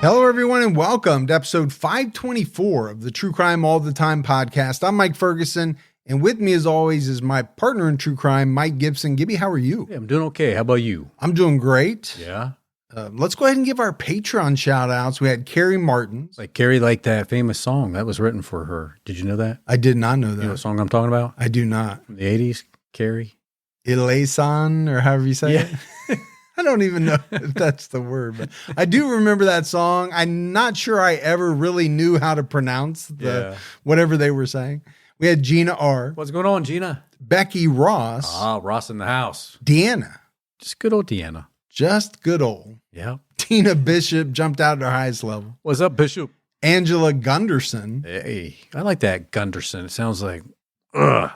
Hello, everyone, and welcome to episode 524 of the True Crime All the Time podcast. I'm Mike Ferguson, and with me, as always, is my partner in true crime, Mike Gibson. Gibby, how are you? Yeah, I'm doing okay. How about you? I'm doing great. Yeah. Let's go ahead and give our Patreon shout-outs. We had Carrie Martins. Like Carrie liked that famous song that was written for her. Did you know that? I did not know that. You know what song I'm talking about? I do not. From the 80s, Carrie? Ilesan, or however you say it. I don't even know if that's the word, but I do remember that song. I'm not sure I ever really knew how to pronounce whatever they were saying. We had Gina R. What's going on, Gina? Becky Ross. Ah, Ross in the house. Deanna. Just good old Deanna. Just good old. Yeah. Tina Bishop jumped out at her highest level. What's up, Bishop? Angela Gunderson. Hey, I like that Gunderson. It sounds like, ugh.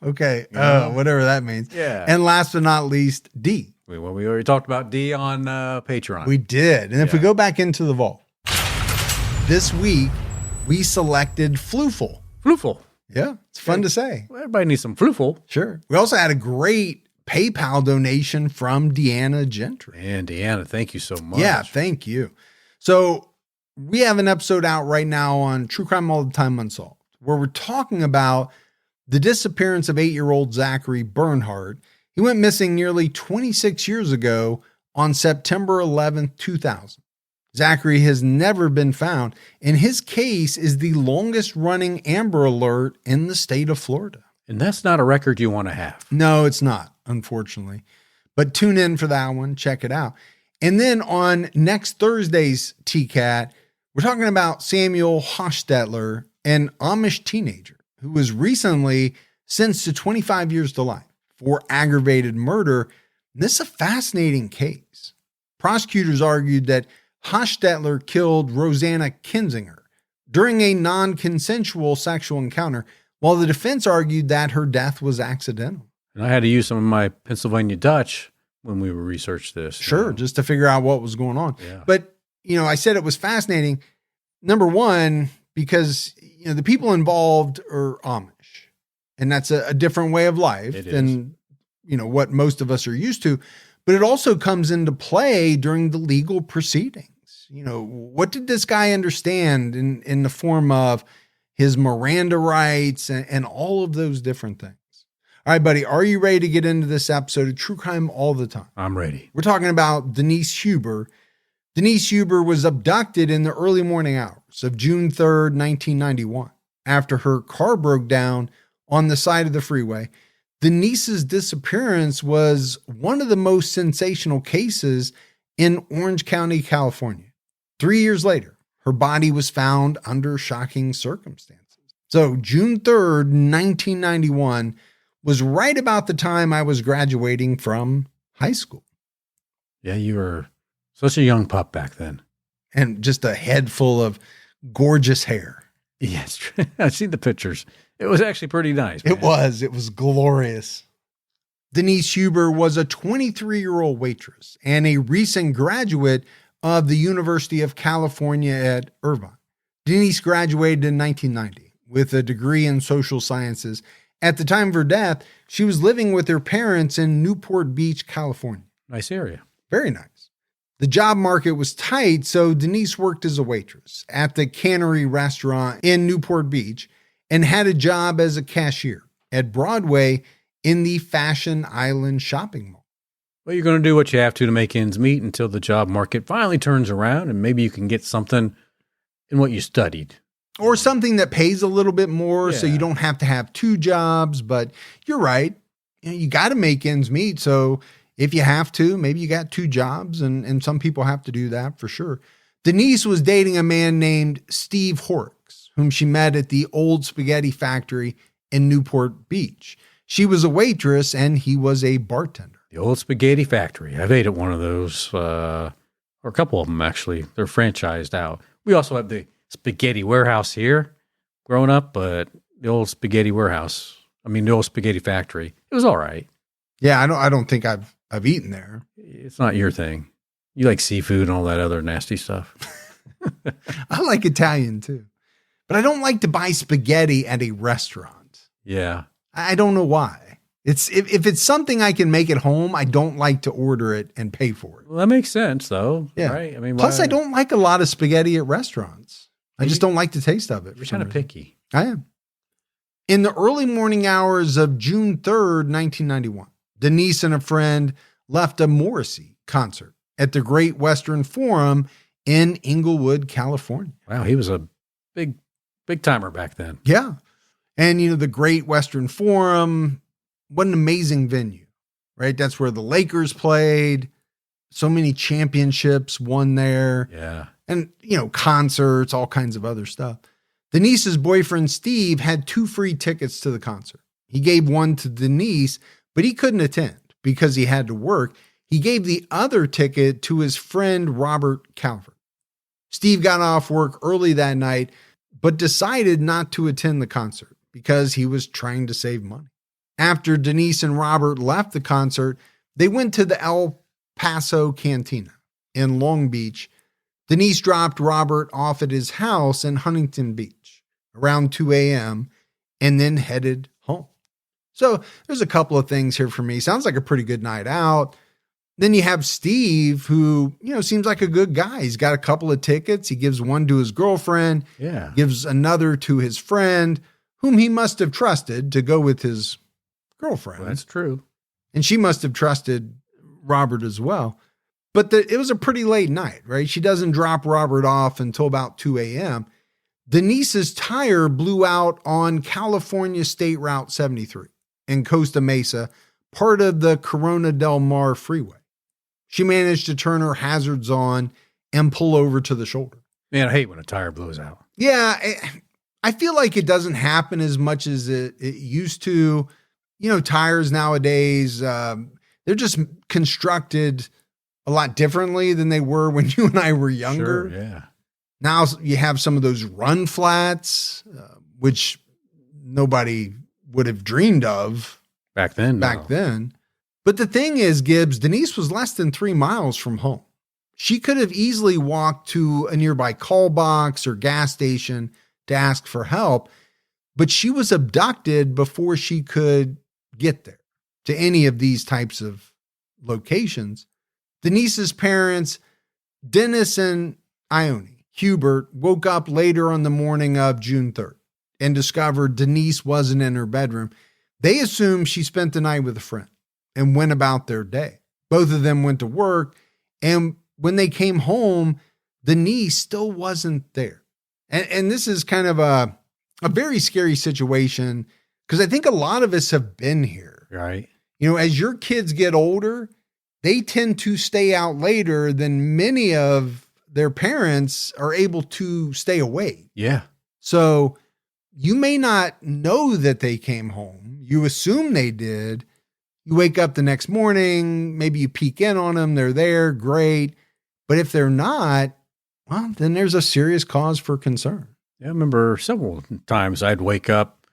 Okay. Yeah. Whatever that means. Yeah. And last but not least, D. Well, we already talked about D on Patreon. We did. And if we go back into the vault, this week we selected Flooful. Flooful. Yeah, it's fun to say. Well, everybody needs some Flooful. Sure. We also had a great PayPal donation from Deanna Gentry. And Deanna, thank you so much. Yeah, thank you. So we have an episode out right now on True Crime All the Time Unsolved, where we're talking about the disappearance of 8-year-old Zachary Bernhardt. He went missing nearly 26 years ago on September 11th, 2000. Zachary has never been found, and his case is the longest running Amber Alert in the state of Florida. And that's not a record you want to have. No, it's not, unfortunately. But tune in for that one. Check it out. And then on next Thursday's TCAT, we're talking about Samuel Hostetler, an Amish teenager who was recently sentenced to 25 years to life for aggravated murder. This is a fascinating case. Prosecutors argued that Hostetler killed Rosanna Kinzinger during a non-consensual sexual encounter, while the defense argued that her death was accidental. And I had to use some of my Pennsylvania Dutch when we researched this. Sure, just to figure out what was going on. Yeah. But, I said it was fascinating. Number one, because, the people involved are Amish. And that's a different way of life than, what most of us are used to. But it also comes into play during the legal proceedings. What did this guy understand in the form of his Miranda rights and all of those different things? All right, buddy, are you ready to get into this episode of True Crime All the Time? I'm ready. We're talking about Denise Huber. Denise Huber was abducted in the early morning hours of June 3rd, 1991, after her car broke down on the side of the freeway. Denise's disappearance was one of the most sensational cases in Orange County, California. 3 years later, her body was found under shocking circumstances. So June 3rd, 1991 was right about the time I was graduating from high school. Yeah, you were such a young pup back then. And just a head full of gorgeous hair. Yes, I've seen the pictures. It was actually pretty nice, man. It was glorious. Denise Huber was a 23-year-old waitress and a recent graduate of the University of California at Irvine. Denise graduated in 1990 with a degree in social sciences. At the time of her death, she was living with her parents in Newport Beach, California. Nice area. Very nice. The job market was tight, so Denise worked as a waitress at the Cannery restaurant in Newport Beach and had a job as a cashier at Broadway in the Fashion Island shopping mall. Well, you're going to do what you have to make ends meet until the job market finally turns around and maybe you can get something in what you studied. Or something that pays a little bit more so you don't have to have two jobs. But you're right. You got to make ends meet. So if you have to, maybe you got two jobs, and some people have to do that for sure. Denise was dating a man named Steve Horrocks, whom she met at the Old Spaghetti Factory in Newport Beach. She was a waitress and he was a bartender. The Old Spaghetti Factory. I've ate at one of those, or a couple of them actually. They're franchised out. We also have the Spaghetti Warehouse here growing up, but the Old Spaghetti the Old Spaghetti Factory, it was all right. Yeah, I don't think I've eaten there. It's not your thing. You like seafood and all that other nasty stuff. I like Italian too, but I don't like to buy spaghetti at a restaurant. Yeah. I don't know why. If it's something I can make at home, I don't like to order it and pay for it. Well, that makes sense, though. Yeah. Right? I mean, Plus, I don't like a lot of spaghetti at restaurants. I just don't like the taste of it. You're kind of picky. I am. In the early morning hours of June 3rd, 1991, Denise and a friend left a Morrissey concert at the Great Western Forum in Inglewood, California. Wow, he was a big timer back then. Yeah. And, the Great Western Forum, what an amazing venue, right? That's where the Lakers played. So many championships won there. Yeah. And, concerts, all kinds of other stuff. Denise's boyfriend, Steve, had 2 free tickets to the concert. He gave one to Denise, but he couldn't attend because he had to work. He gave the other ticket to his friend, Robert Calvert. Steve got off work early that night, but decided not to attend the concert because he was trying to save money. After Denise and Robert left the concert, they went to the El Paso Cantina in Long Beach. Denise dropped Robert off at his house in Huntington Beach around 2 a.m. and then headed home. So there's a couple of things here for me. Sounds like a pretty good night out. Then you have Steve, who, seems like a good guy. He's got a couple of tickets. He gives one to his girlfriend. Yeah. Gives another to his friend, whom he must have trusted to go with his girlfriend. Well, that's true. And she must have trusted Robert as well. But it was a pretty late night, right? She doesn't drop Robert off until about 2 a.m. Denise's tire blew out on California State Route 73 in Costa Mesa, part of the Corona del Mar freeway. She managed to turn her hazards on and pull over to the shoulder. Man, I hate when a tire blows out. Yeah, I feel like it doesn't happen as much as it used to. Tires nowadays, they're just constructed a lot differently than they were when you and I were younger. Sure, yeah. Now you have some of those run flats, which nobody would have dreamed of back then. But the thing is, Gibbs, Denise was less than 3 miles from home. She could have easily walked to a nearby call box or gas station to ask for help, but she was abducted before she could get there to any of these types of locations. Denise's parents, Dennis and Ione Hubert, woke up later on the morning of June 3rd and discovered Denise wasn't in her bedroom. They assumed she spent the night with a friend and went about their day. Both of them went to work, and when they came home, Denise still wasn't there. And this is kind of a very scary situation because I think a lot of us have been here. Right. As your kids get older, they tend to stay out later than many of their parents are able to stay awake. Yeah. So you may not know that they came home. You assume they did. You wake up the next morning, maybe you peek in on them. They're there. Great. But if they're not, well, then there's a serious cause for concern. Yeah, I remember several times I'd wake up,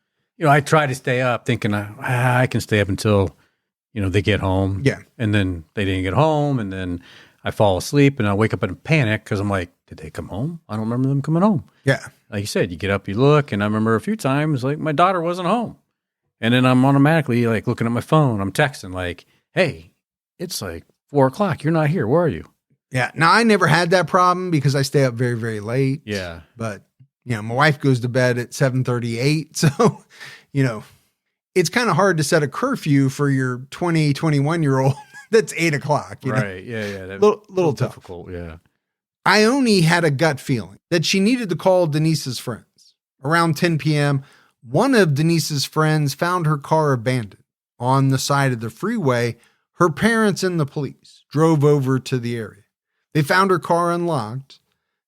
I try to stay up thinking I can stay up until, they get home. Yeah. And then they didn't get home. And then I fall asleep and I wake up in a panic because I'm like, did they come home? I don't remember them coming home. Yeah. Like you said, you get up, you look, and I remember a few times like my daughter wasn't home. And then I'm automatically like looking at my phone. I'm texting like, hey, it's like 4:00. You're not here. Where are you? Yeah. Now, I never had that problem because I stay up very, very late. Yeah. But, my wife goes to bed at 7:38. So, it's kind of hard to set a curfew for your 20, 21-year-old that's 8:00. Right. Yeah. That little tough. Difficult. Yeah. Ione had a gut feeling that she needed to call Denise's friends. Around 10 p.m., one of Denise's friends found her car abandoned on the side of the freeway. Her parents and the police drove over to the area. They found her car unlocked.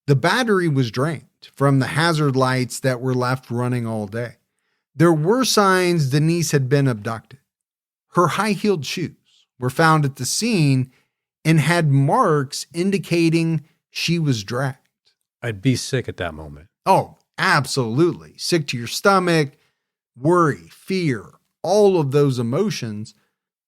The battery was drained from the hazard lights that were left running all day. There were signs Denise had been abducted. Her high-heeled shoes were found at the scene and had marks indicating she was dragged. I'd be sick at that moment. Oh, absolutely. Sick to your stomach, worry, fear, all of those emotions.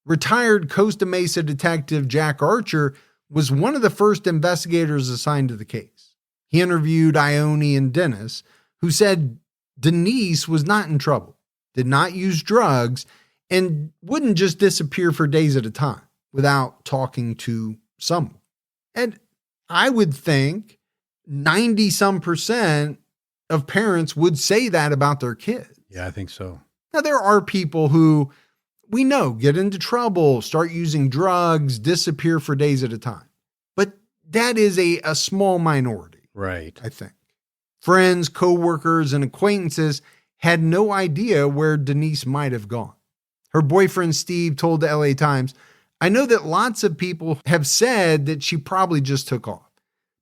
Retired Costa Mesa detective Jack Archer was one of the first investigators assigned to the case. He interviewed Ione and Dennis, who said Denise was not in trouble, did not use drugs, and wouldn't just disappear for days at a time without talking to someone. And I would think 90 some percent of parents would say that about their kids. Yeah, I think so. Now, there are people who we know get into trouble, start using drugs, disappear for days at a time. But that is a small minority. Right. I think. Friends, coworkers, and acquaintances had no idea where Denise might have gone. Her boyfriend, Steve, told the LA Times, "I know that lots of people have said that she probably just took off,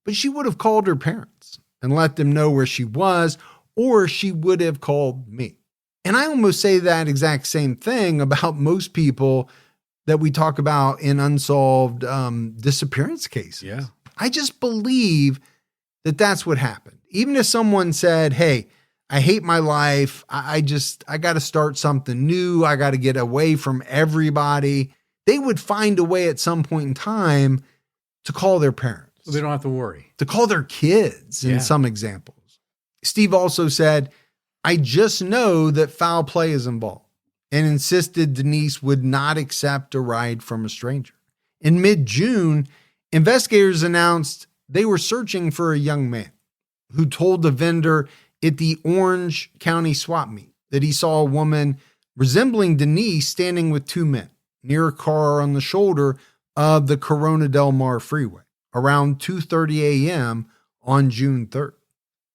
but she would have called her parents and let them know where she was, or she would have called me." And I almost say that exact same thing about most people that we talk about in unsolved disappearance cases. Yeah. I just believe that that's what happened. Even if someone said, "Hey, I hate my life. I got to start something new. I got to get away from everybody," they would find a way at some point in time to call their parents. So they don't have to worry. To call their kids in some examples. Steve also said, "I just know that foul play is involved," and insisted Denise would not accept a ride from a stranger. In mid-June, investigators announced they were searching for a young man who told the vendor at the Orange County swap meet that he saw a woman resembling Denise standing with two men near a car on the shoulder of the Corona Del Mar freeway around 2:30 a.m. on June 3rd.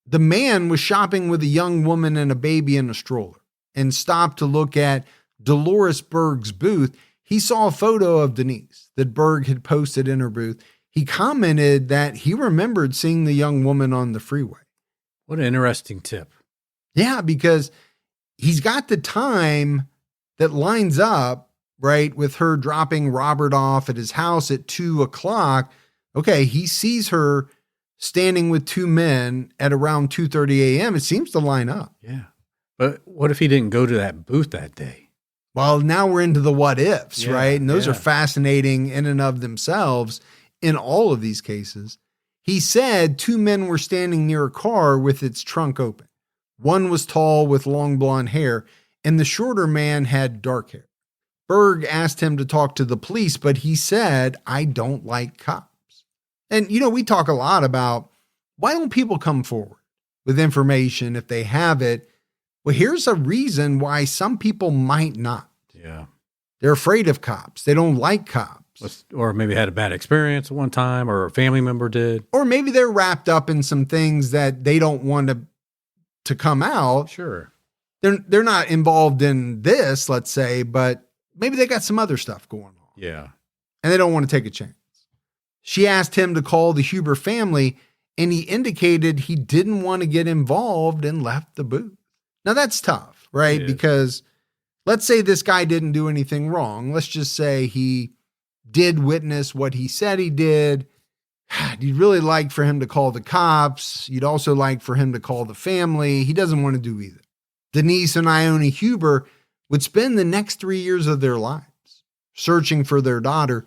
The man was shopping with a young woman and a baby in a stroller and stopped to look at Dolores Berg's booth. He saw a photo of Denise that Berg had posted in her booth. He commented that he remembered seeing the young woman on the freeway. What an interesting tip. Yeah, because he's got the time that lines up, right, with her dropping Robert off at his house at 2:00. Okay, he sees her standing with two men at around 2:30 a.m. It seems to line up. Yeah. But what if he didn't go to that booth that day? Well, now we're into the what ifs, Yeah, right? And those yeah. are fascinating in and of themselves in all of these cases. He said two men were standing near a car with its trunk open. One was tall with long blonde hair, and the shorter man had dark hair. Berg asked him to talk to the police, but he said, "I don't like cops." And, we talk a lot about why don't people come forward with information if they have it? Well, here's a reason why some people might not. Yeah. They're afraid of cops. They don't like cops. Or maybe had a bad experience at one time, or a family member did. Or maybe they're wrapped up in some things that they don't want to come out. Sure. They're not involved in this, let's say, but maybe they got some other stuff going on. Yeah. And they don't want to take a chance. She asked him to call the Huber family, and he indicated he didn't want to get involved and left the booth. Now that's tough, right? Because let's say this guy didn't do anything wrong. Let's just say he did witness what he said he did. You'd really like for him to call the cops. You'd also like for him to call the family. He doesn't want to do either. Denise and Ione Huber would spend the next 3 years of their lives searching for their daughter.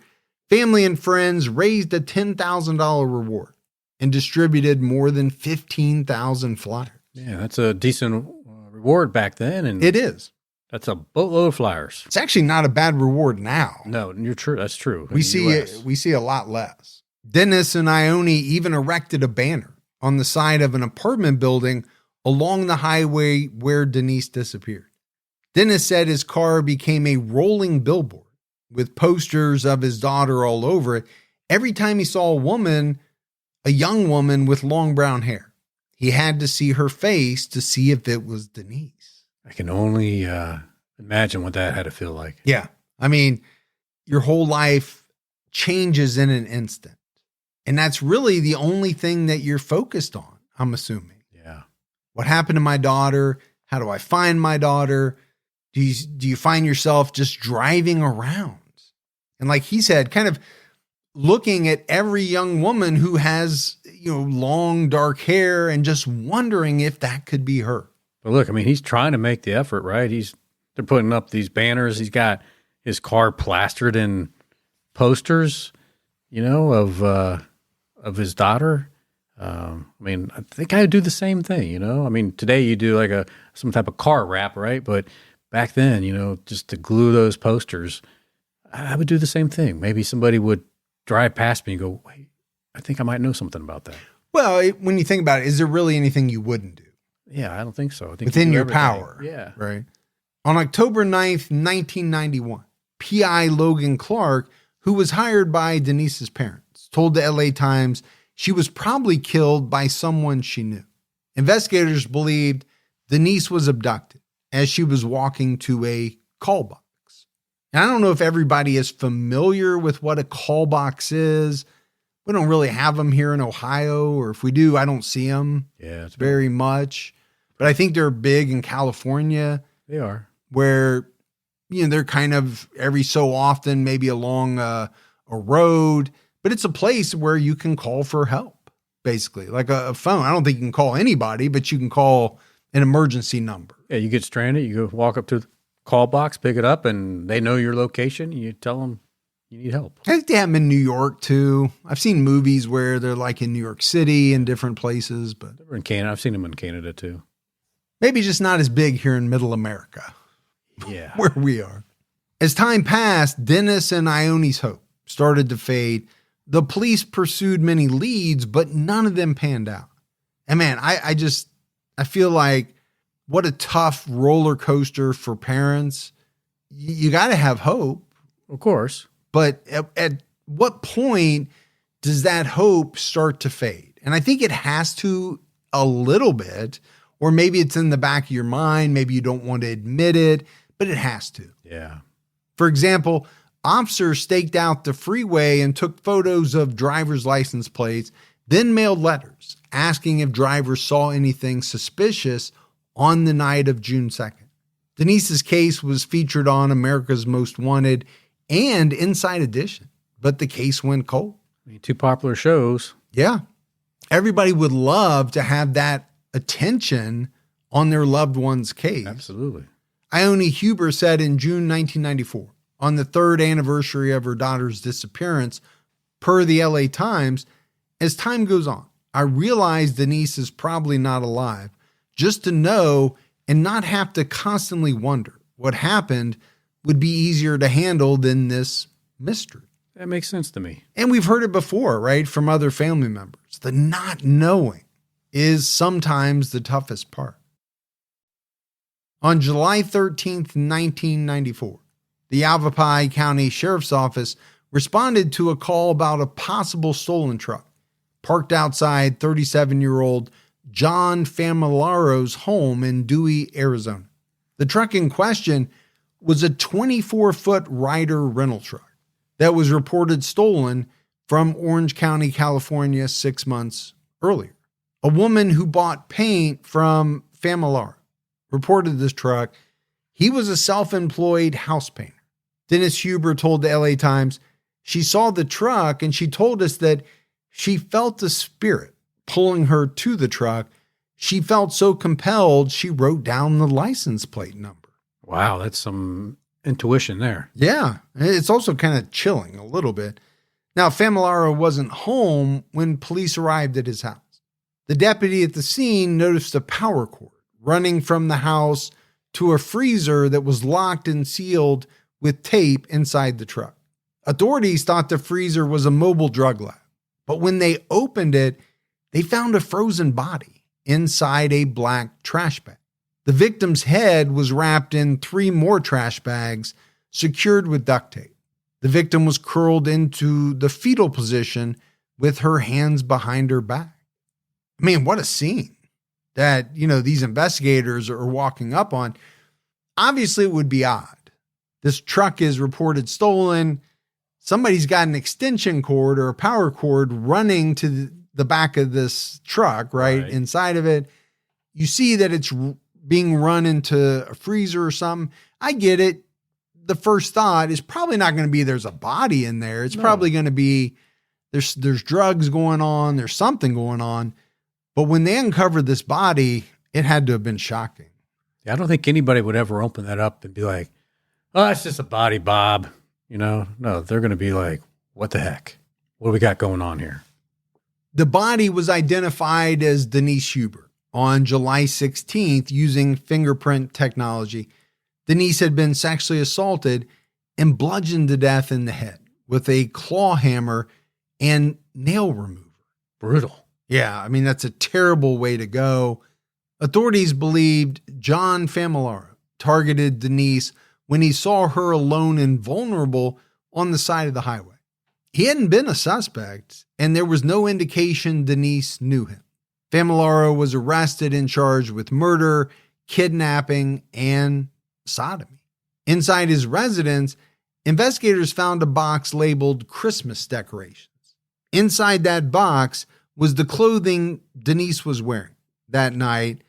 Family and friends raised a $10,000 reward and distributed more than 15,000 flyers. Yeah, that's a decent reward back then. And it is. That's a boatload of flyers. It's actually not a bad reward now. No, you're true. That's true. We see a lot less. Dennis and Ione even erected a banner on the side of an apartment building along the highway where Denise disappeared. Dennis said his car became a rolling billboard with posters of his daughter all over it. Every time he saw a young woman with long brown hair, he had to see her face to see if it was Denise. I can only imagine what that had to feel like. Yeah. I mean, your whole life changes in an instant. And that's really the only thing that you're focused on, I'm assuming. Yeah. What happened to my daughter? How do I find my daughter? Do you find yourself just driving around? And like he said, kind of looking at every young woman who has, long dark hair and just wondering if that could be her. But look, I mean, he's trying to make the effort, right? They're putting up these banners. He's got his car plastered in posters, of his daughter. I mean, I think I would do the same thing, I mean, today you do like some type of car wrap, right? But back then, just to glue those posters, I would do the same thing. Maybe somebody would drive past me and go, wait, I think I might know something about that. Well, when you think about it, is there really anything you wouldn't do? Yeah, I don't think so. I think within your everything. power. Yeah. Right. On October 9th, 1991, P.I. Logan Clark, who was hired by Denise's parents, told the LA Times she was probably killed by someone she knew. Investigators believed Denise was abducted as she was walking to a call box. And I don't know if everybody is familiar with what a call box is. We don't really have them here in Ohio, or if we do, I don't see them very much. But I think they're big in California. They are. Where, they're kind of every so often, maybe along a road. But it's a place where you can call for help, basically, like a phone. I don't think you can call anybody, but you can call an emergency number. Yeah, you get stranded, you go walk up to the call box, pick it up, and they know your location. You tell them you need help. I think they have them in New York, too. I've seen movies where they're like in New York City and different places. But they're in Canada. I've seen them in Canada, too. Maybe just not as big here in Middle America. Yeah. Where we are. As time passed, Dennis and Ione's hope started to fade. The police pursued many leads, but none of them panned out. And man, I feel like what a tough roller coaster for parents. You got to have hope. Of course. But at what point does that hope start to fade? And I think it has to a little bit, or maybe it's in the back of your mind. Maybe you don't want to admit it, but it has to. Yeah. For example, officers staked out the freeway and took photos of driver's license plates, then mailed letters asking if drivers saw anything suspicious on the night of June 2nd. Denise's case was featured on America's Most Wanted and Inside Edition, but the case went cold. Two popular shows. Yeah. Everybody would love to have that attention on their loved one's case. Absolutely. Ione Huber said in June 1994, on the third anniversary of her daughter's disappearance, per the LA Times, as time goes on, I realize Denise is probably not alive. Just to know and not have to constantly wonder what happened would be easier to handle than this mystery. That makes sense to me. And we've heard it before, right? From other family members. The not knowing is sometimes the toughest part. On July 13th, 1994, the Yavapai County Sheriff's Office responded to a call about a possible stolen truck parked outside 37-year-old John Famalaro's home in Dewey, Arizona. The truck in question was a 24-foot Ryder rental truck that was reported stolen from Orange County, California 6 months earlier. A woman who bought paint from Famalaro reported this truck. He was a self-employed house painter. Denise Huber told the LA Times she saw the truck and she told us that she felt a spirit pulling her to the truck. She felt so compelled, she wrote down the license plate number. Wow, that's some intuition there. Yeah, it's also kind of chilling a little bit. Now, Famalaro wasn't home when police arrived at his house. The deputy at the scene noticed a power cord running from the house to a freezer that was locked and sealed with tape inside the truck. Authorities thought the freezer was a mobile drug lab, but when they opened it, they found a frozen body inside a black trash bag. The victim's head was wrapped in 3 more trash bags secured with duct tape. The victim was curled into the fetal position with her hands behind her back. I mean, what a scene that, these investigators are walking up on. Obviously, it would be odd. This truck is reported stolen. Somebody's got an extension cord or a power cord running to the back of this truck, right? Inside of it. You see that it's being run into a freezer or something. I get it. The first thought is probably not going to be there's a body in there. It's probably going to be there's drugs going on. There's something going on. But when they uncovered this body, it had to have been shocking. Yeah, I don't think anybody would ever open that up and be like, oh, it's just a body, Bob. No, they're going to be like, what the heck? What do we got going on here? The body was identified as Denise Huber on July 16th using fingerprint technology. Denise had been sexually assaulted and bludgeoned to death in the head with a claw hammer and nail remover. Brutal. Yeah, I mean, that's a terrible way to go. Authorities believed John Famalaro targeted Denise when he saw her alone and vulnerable on the side of the highway. He hadn't been a suspect, and there was no indication Denise knew him. Famalaro was arrested and charged with murder, kidnapping, and sodomy. Inside his residence, investigators found a box labeled Christmas decorations. Inside that box was the clothing Denise was wearing that night,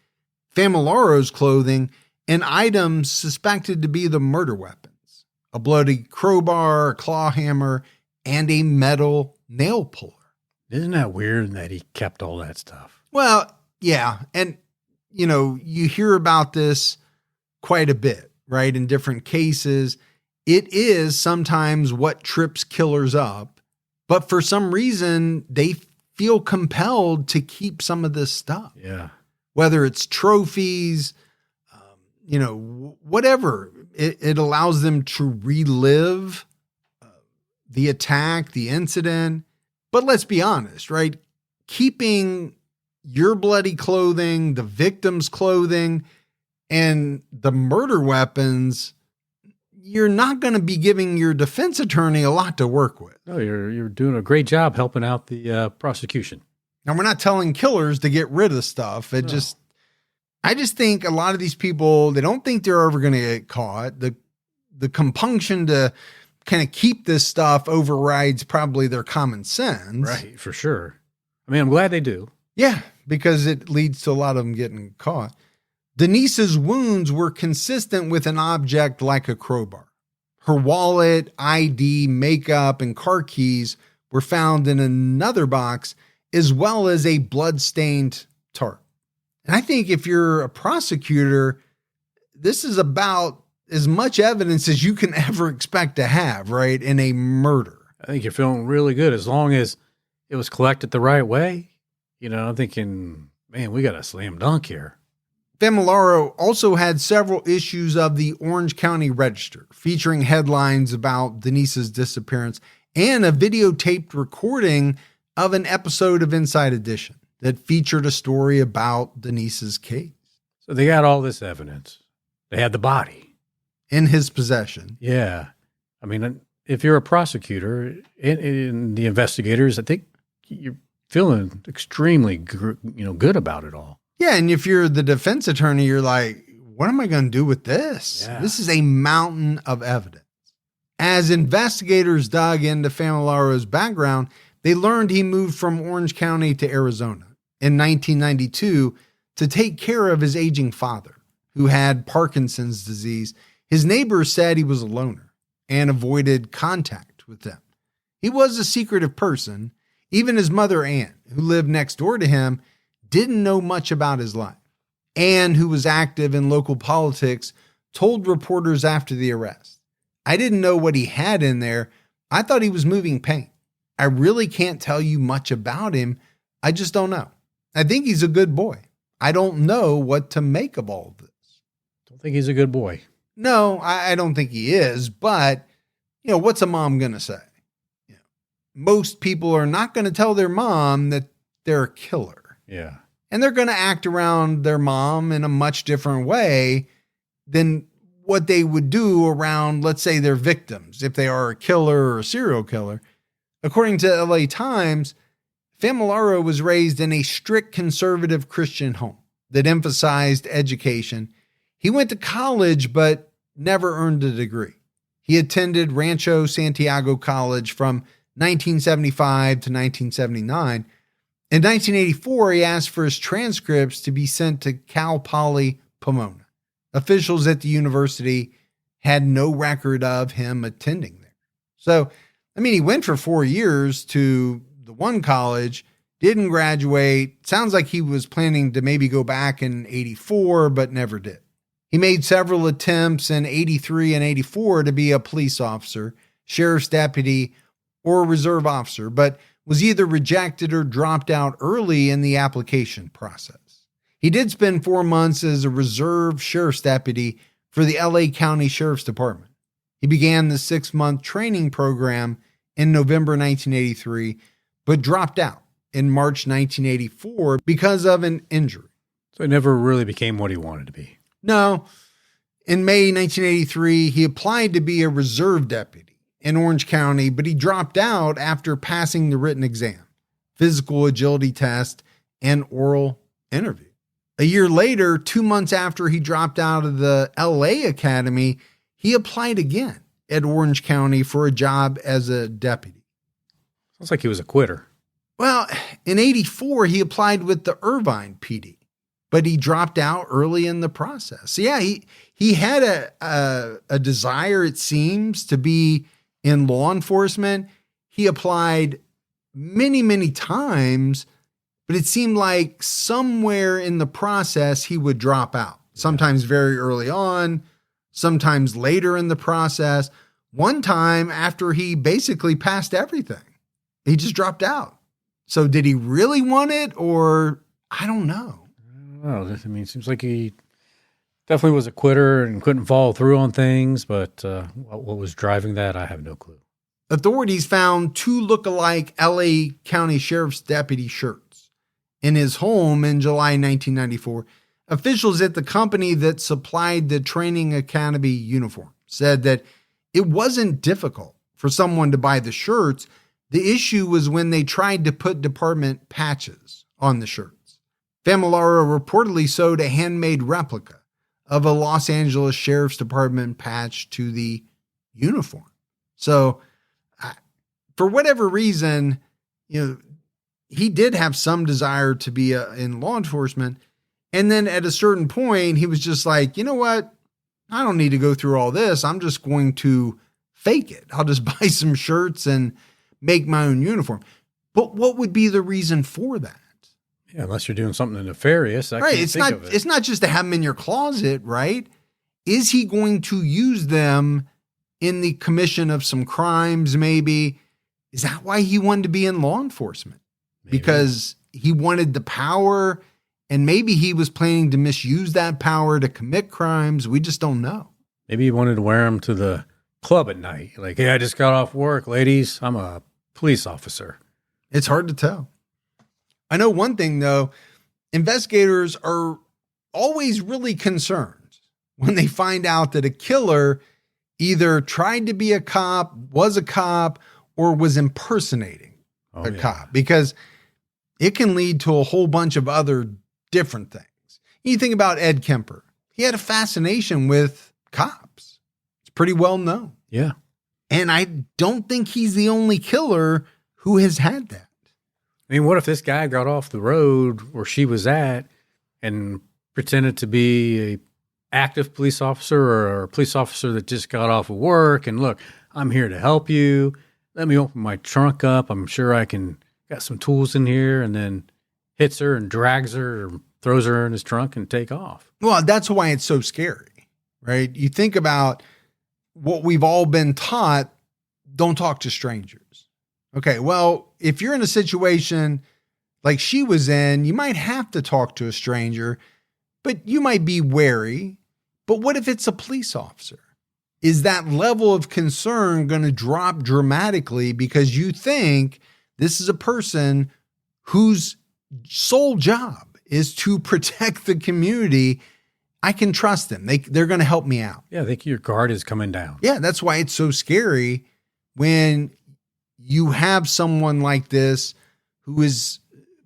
Famalaro's clothing, and items suspected to be the murder weapons: a bloody crowbar, a claw hammer, and a metal nail puller. Isn't that weird that he kept all that stuff? Well, yeah. And, you hear about this quite a bit, right? In different cases. It is sometimes what trips killers up, but for some reason, they feel compelled to keep some of this stuff. Yeah. Whether it's trophies, whatever. It allows them to relive the attack, the incident. But let's be honest, right? Keeping your bloody clothing, the victim's clothing, and the murder weapons, you're not going to be giving your defense attorney a lot to work with. No, you're doing a great job helping out the prosecution. And we're not telling killers to get rid of stuff. I just think a lot of these people, they don't think they're ever going to get caught. The compunction to kind of keep this stuff overrides probably their common sense. Right, for sure. I mean, I'm glad they do. Yeah, because it leads to a lot of them getting caught. Denise's wounds were consistent with an object like a crowbar. Her wallet, ID, makeup, and car keys were found in another box, as well as a blood-stained tarp. And I think if you're a prosecutor, this is about as much evidence as you can ever expect to have, right, in a murder. I think you're feeling really good as long as it was collected the right way. I'm thinking, man, we got a slam dunk here. Famalaro also had several issues of the Orange County Register featuring headlines about Denise's disappearance and a videotaped recording of an episode of Inside Edition that featured a story about Denise's case. So they got all this evidence. They had the body in his possession. Yeah. I mean, if you're a prosecutor and the investigators, I think you're feeling extremely good about it all. Yeah, and if you're the defense attorney, you're like, what am I going to do with this? Yeah. This is a mountain of evidence. As investigators dug into Famalaro's background, they learned he moved from Orange County to Arizona in 1992 to take care of his aging father, who had Parkinson's disease. His neighbors said he was a loner and avoided contact with them. He was a secretive person. Even his mother, Ann, who lived next door to him, didn't know much about his life. Ann, who was active in local politics, told reporters after the arrest, "I didn't know what he had in there. I thought he was moving paint. I really can't tell you much about him. I just don't know. I think he's a good boy. I don't know what to make of all of this." Don't think he's a good boy. No, I don't think he is. But, what's a mom going to say? Most people are not going to tell their mom that they're a killer. Yeah. And they're going to act around their mom in a much different way than what they would do around, let's say, their victims, if they are a killer or a serial killer. According to LA Times, Famalaro was raised in a strict conservative Christian home that emphasized education. He went to college, but never earned a degree. He attended Rancho Santiago College from 1975 to 1979. In 1984, he asked for his transcripts to be sent to Cal Poly Pomona. Officials at the university had no record of him attending there. So, he went for 4 years to the one college, didn't graduate. Sounds like he was planning to maybe go back in 84, but never did. He made several attempts in 83 and 84 to be a police officer, sheriff's deputy, or a reserve officer, but was either rejected or dropped out early in the application process. He did spend 4 months as a reserve sheriff's deputy for the LA County Sheriff's Department. He began the 6-month training program in November 1983, but dropped out in March 1984 because of an injury. So he never really became what he wanted to be. No. In May 1983, he applied to be a reserve deputy in Orange County, but he dropped out after passing the written exam, physical agility test, and oral interview. A year later, 2 months after he dropped out of the LA Academy, he applied again at Orange County for a job as a deputy. Sounds like he was a quitter. Well, in 84, he applied with the Irvine PD, but he dropped out early in the process. So yeah, he had a desire, it seems, to be in law enforcement. He applied many, many times, but it seemed like somewhere in the process he would drop out. Sometimes very early on, sometimes later in the process. One time after he basically passed everything, he just dropped out. So did he really want it, or I don't know. I don't know. I mean, it seems like he definitely was a quitter and couldn't follow through on things, but what was driving that, I have no clue. Authorities found 2 look-alike LA County Sheriff's deputy shirts in his home in July 1994. Officials at the company that supplied the training academy uniform said that it wasn't difficult for someone to buy the shirts. The issue was when they tried to put department patches on the shirts. Famalaro reportedly sewed a handmade replica of a Los Angeles Sheriff's Department patch to the uniform. So, for whatever reason, he did have some desire to be in law enforcement. And then at a certain point, he was just like, you know what? I don't need to go through all this. I'm just going to fake it. I'll just buy some shirts and make my own uniform. But what would be the reason for that? Yeah, unless you're doing something nefarious. Right. It's not just to have them in your closet, right? Is he going to use them in the commission of some crimes, maybe? Is that why he wanted to be in law enforcement? Maybe. Because he wanted the power, and maybe he was planning to misuse that power to commit crimes. We just don't know. Maybe he wanted to wear them to the club at night. Like, hey, I just got off work, ladies. I'm a police officer. It's hard to tell. I know one thing, though. Investigators are always really concerned when they find out that a killer either tried to be a cop, was a cop, or was impersonating a cop, because it can lead to a whole bunch of other different things. You think about Ed Kemper. He had a fascination with cops. It's pretty well known. Yeah. And I don't think he's the only killer who has had that. I mean, what if this guy got off the road where she was at and pretended to be a active police officer or a police officer that just got off of work, and look, I'm here to help you. Let me open my trunk up. I'm sure I can got some tools in here, and then hits her and drags her or throws her in his trunk and take off. Well, that's why it's so scary, right? You think about what we've all been taught, don't talk to strangers. Okay, well, if you're in a situation like she was in, you might have to talk to a stranger, but you might be wary. But what if it's a police officer? Is that level of concern going to drop dramatically because you think this is a person whose sole job is to protect the community? I can trust them. They're going to help me out. Yeah, I think your guard is coming down. Yeah, that's why it's so scary when you have someone like this who is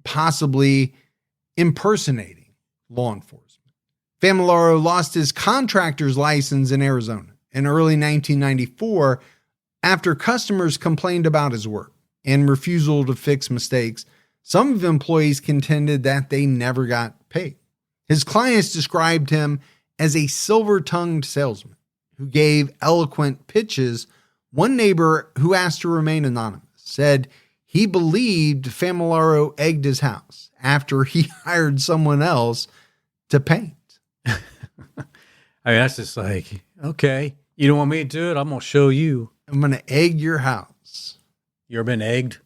possibly impersonating law enforcement. Famalaro lost his contractor's license in Arizona in early 1994 after customers complained about his work and refusal to fix mistakes. Some of the employees contended that they never got paid. His clients described him as a silver-tongued salesman who gave eloquent pitches. One neighbor who asked to remain anonymous said he believed Famalaro egged his house after he hired someone else to paint. I mean, that's just like, okay, you don't want me to do it? I'm going to show you. I'm going to egg your house. You ever been egged?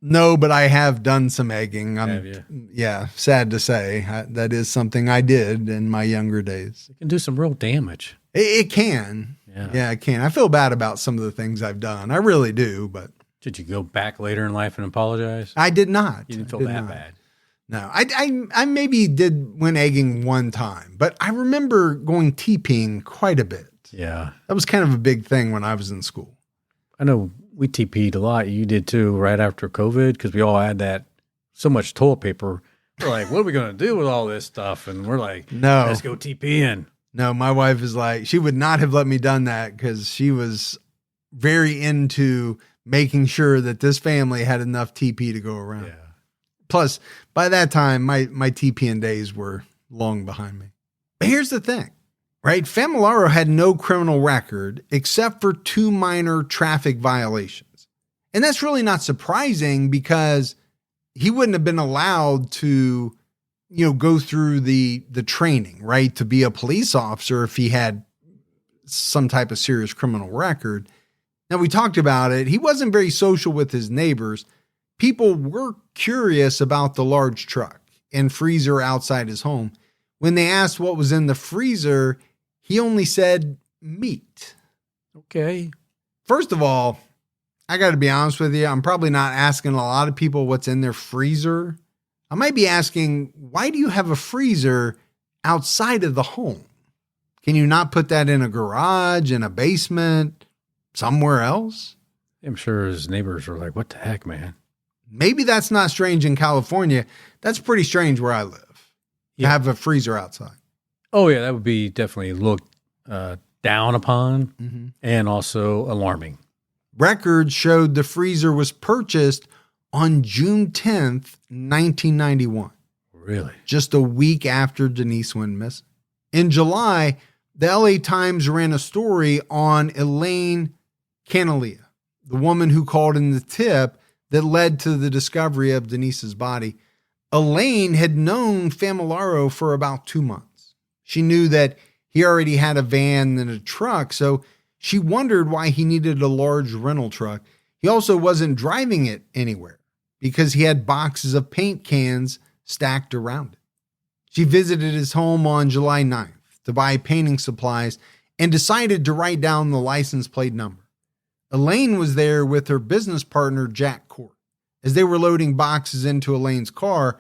No, but I have done some egging. Have you? Yeah, sad to say. That is something I did in my younger days. It can do some real damage. It can. Yeah, it can. I feel bad about some of the things I've done. I really do, but. Did you go back later in life and apologize? I did not. You didn't feel that bad? No, I maybe went egging one time, but I remember going TPing quite a bit. Yeah. That was kind of a big thing when I was in school. I know we TP'd a lot. You did too, right after COVID, because we all had that so much toilet paper. We're like, what are we going to do with all this stuff? And we're like, no, let's go TPing. No, my wife is like, she would not have let me done that because she was very into making sure that this family had enough TP to go around. Yeah. Plus, by that time, my TPing days were long behind me. But here's the thing, right? Famalaro had no criminal record except for 2 minor traffic violations. And that's really not surprising because he wouldn't have been allowed to, go through the training, right? To be a police officer if he had some type of serious criminal record. Now, we talked about it. He wasn't very social with his neighbors. People were curious about the large truck and freezer outside his home. When they asked what was in the freezer, he only said meat. Okay. First of all, I got to be honest with you. I'm probably not asking a lot of people what's in their freezer. I might be asking, why do you have a freezer outside of the home? Can you not put that in a garage, in a basement, somewhere else? I'm sure his neighbors were like, what the heck, man? Maybe that's not strange in California. That's pretty strange where I live. You have a freezer outside. Oh, yeah. That would be definitely looked down upon and also alarming. Records showed the freezer was purchased on June 10th, 1991. Really? Just a week after Denise went missing. In July, the LA Times ran a story on Elaine Caniglia, the woman who called in the tip that led to the discovery of Denise's body. Elaine had known Famalaro for about 2 months. She knew that he already had a van and a truck, so she wondered why he needed a large rental truck. He also wasn't driving it anywhere because he had boxes of paint cans stacked around it. She visited his home on July 9th to buy painting supplies and decided to write down the license plate number. Elaine was there with her business partner, Jack Court. As they were loading boxes into Elaine's car,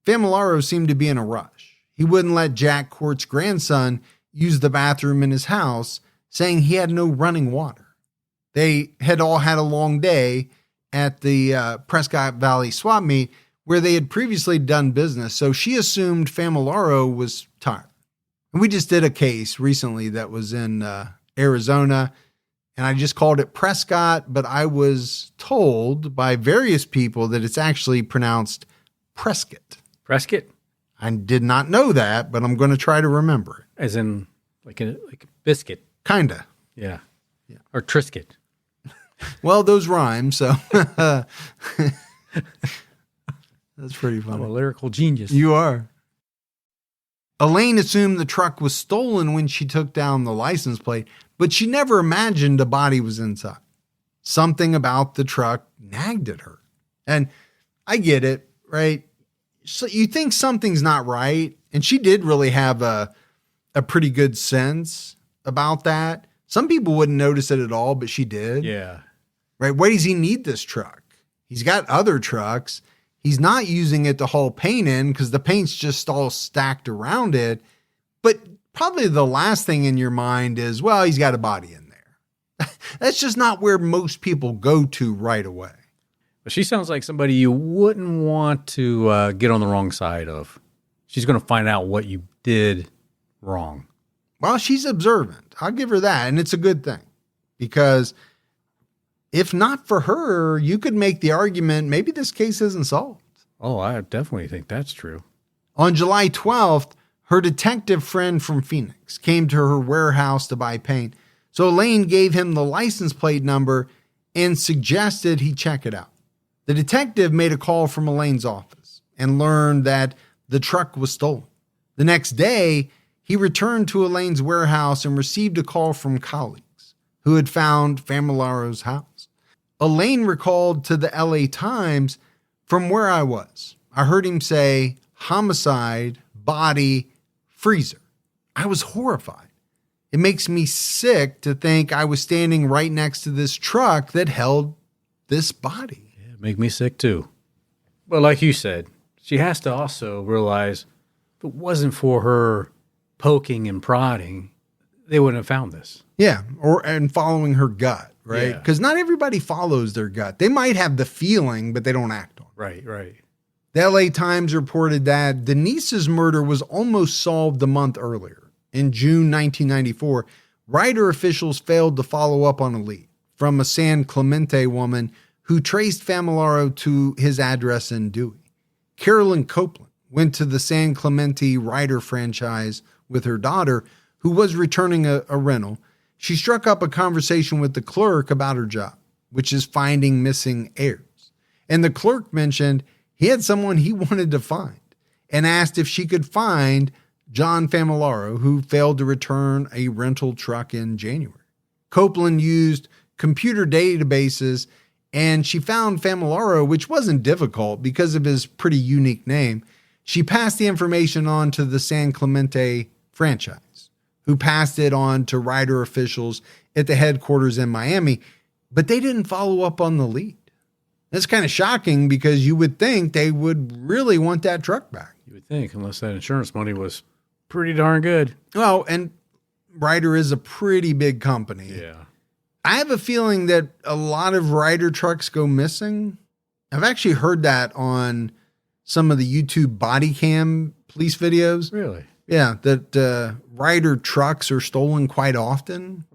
Famalaro seemed to be in a rush. He wouldn't let Jack Court's grandson use the bathroom in his house, saying he had no running water. They had all had a long day at the Prescott Valley swap meet where they had previously done business, so she assumed Famalaro was tired. And we just did a case recently that was in Arizona, and I just called it Prescott, but I was told by various people that it's actually pronounced Prescott. Prescott? I did not know that, but I'm going to try to remember it. As in like a biscuit. Kinda. Yeah. Or Triscuit. Well, those rhyme, so that's pretty funny. I'm a lyrical genius. You are. Elaine assumed the truck was stolen when she took down the license plate, but she never imagined a body was inside. Something about the truck nagged at her. And I get it, right? So you think something's not right, and she did really have a pretty good sense about that. Some people wouldn't notice it at all, but she did. Yeah. Right? Why does he need this truck? He's got other trucks. He's not using it to haul paint in because the paint's just all stacked around it. But probably the last thing in your mind is, well, he's got a body in there. That's just not where most people go to right away. But she sounds like somebody you wouldn't want to get on the wrong side of. She's going to find out what you did wrong. Well, she's observant. I'll give her that. And it's a good thing because if not for her, you could make the argument maybe this case isn't solved. Oh, I definitely think that's true. On July 12th, her detective friend from Phoenix came to her warehouse to buy paint. So Elaine gave him the license plate number and suggested he check it out. The detective made a call from Elaine's office and learned that the truck was stolen. The next day, he returned to Elaine's warehouse and received a call from colleagues who had found Famalaro's house. Elaine recalled to the LA Times, "From where I was, I heard him say, homicide, body, freezer. I was horrified. It makes me sick to think I was standing right next to this truck that held this body. Yeah, make me sick too. But like you said, she has to also realize if it wasn't for her poking and prodding, they wouldn't have found this. Yeah, and following her gut, right? Because not everybody follows their gut. They might have the feeling, but they don't act on it. Right. The LA Times reported that Denise's murder was almost solved a month earlier. In June 1994, Ryder officials failed to follow up on a lead from a San Clemente woman who traced Famalaro to his address in Dewey. Carolyn Copeland went to the San Clemente Ryder franchise with her daughter, who was returning a rental. She struck up a conversation with the clerk about her job, which is finding missing heirs. And the clerk mentioned he had someone he wanted to find and asked if she could find John Famalaro, who failed to return a rental truck in January. Copeland used computer databases and she found Famalaro, which wasn't difficult because of his pretty unique name. She passed the information on to the San Clemente franchise, who passed it on to Ryder officials at the headquarters in Miami, but they didn't follow up on the lead. That's kind of shocking because you would think they would really want that truck back. You would think, unless that insurance money was pretty darn good. Well, and Ryder is a pretty big company. Yeah. I have a feeling that a lot of Ryder trucks go missing. I've actually heard that on some of the YouTube body cam police videos. Really? Yeah, that Ryder trucks are stolen quite often.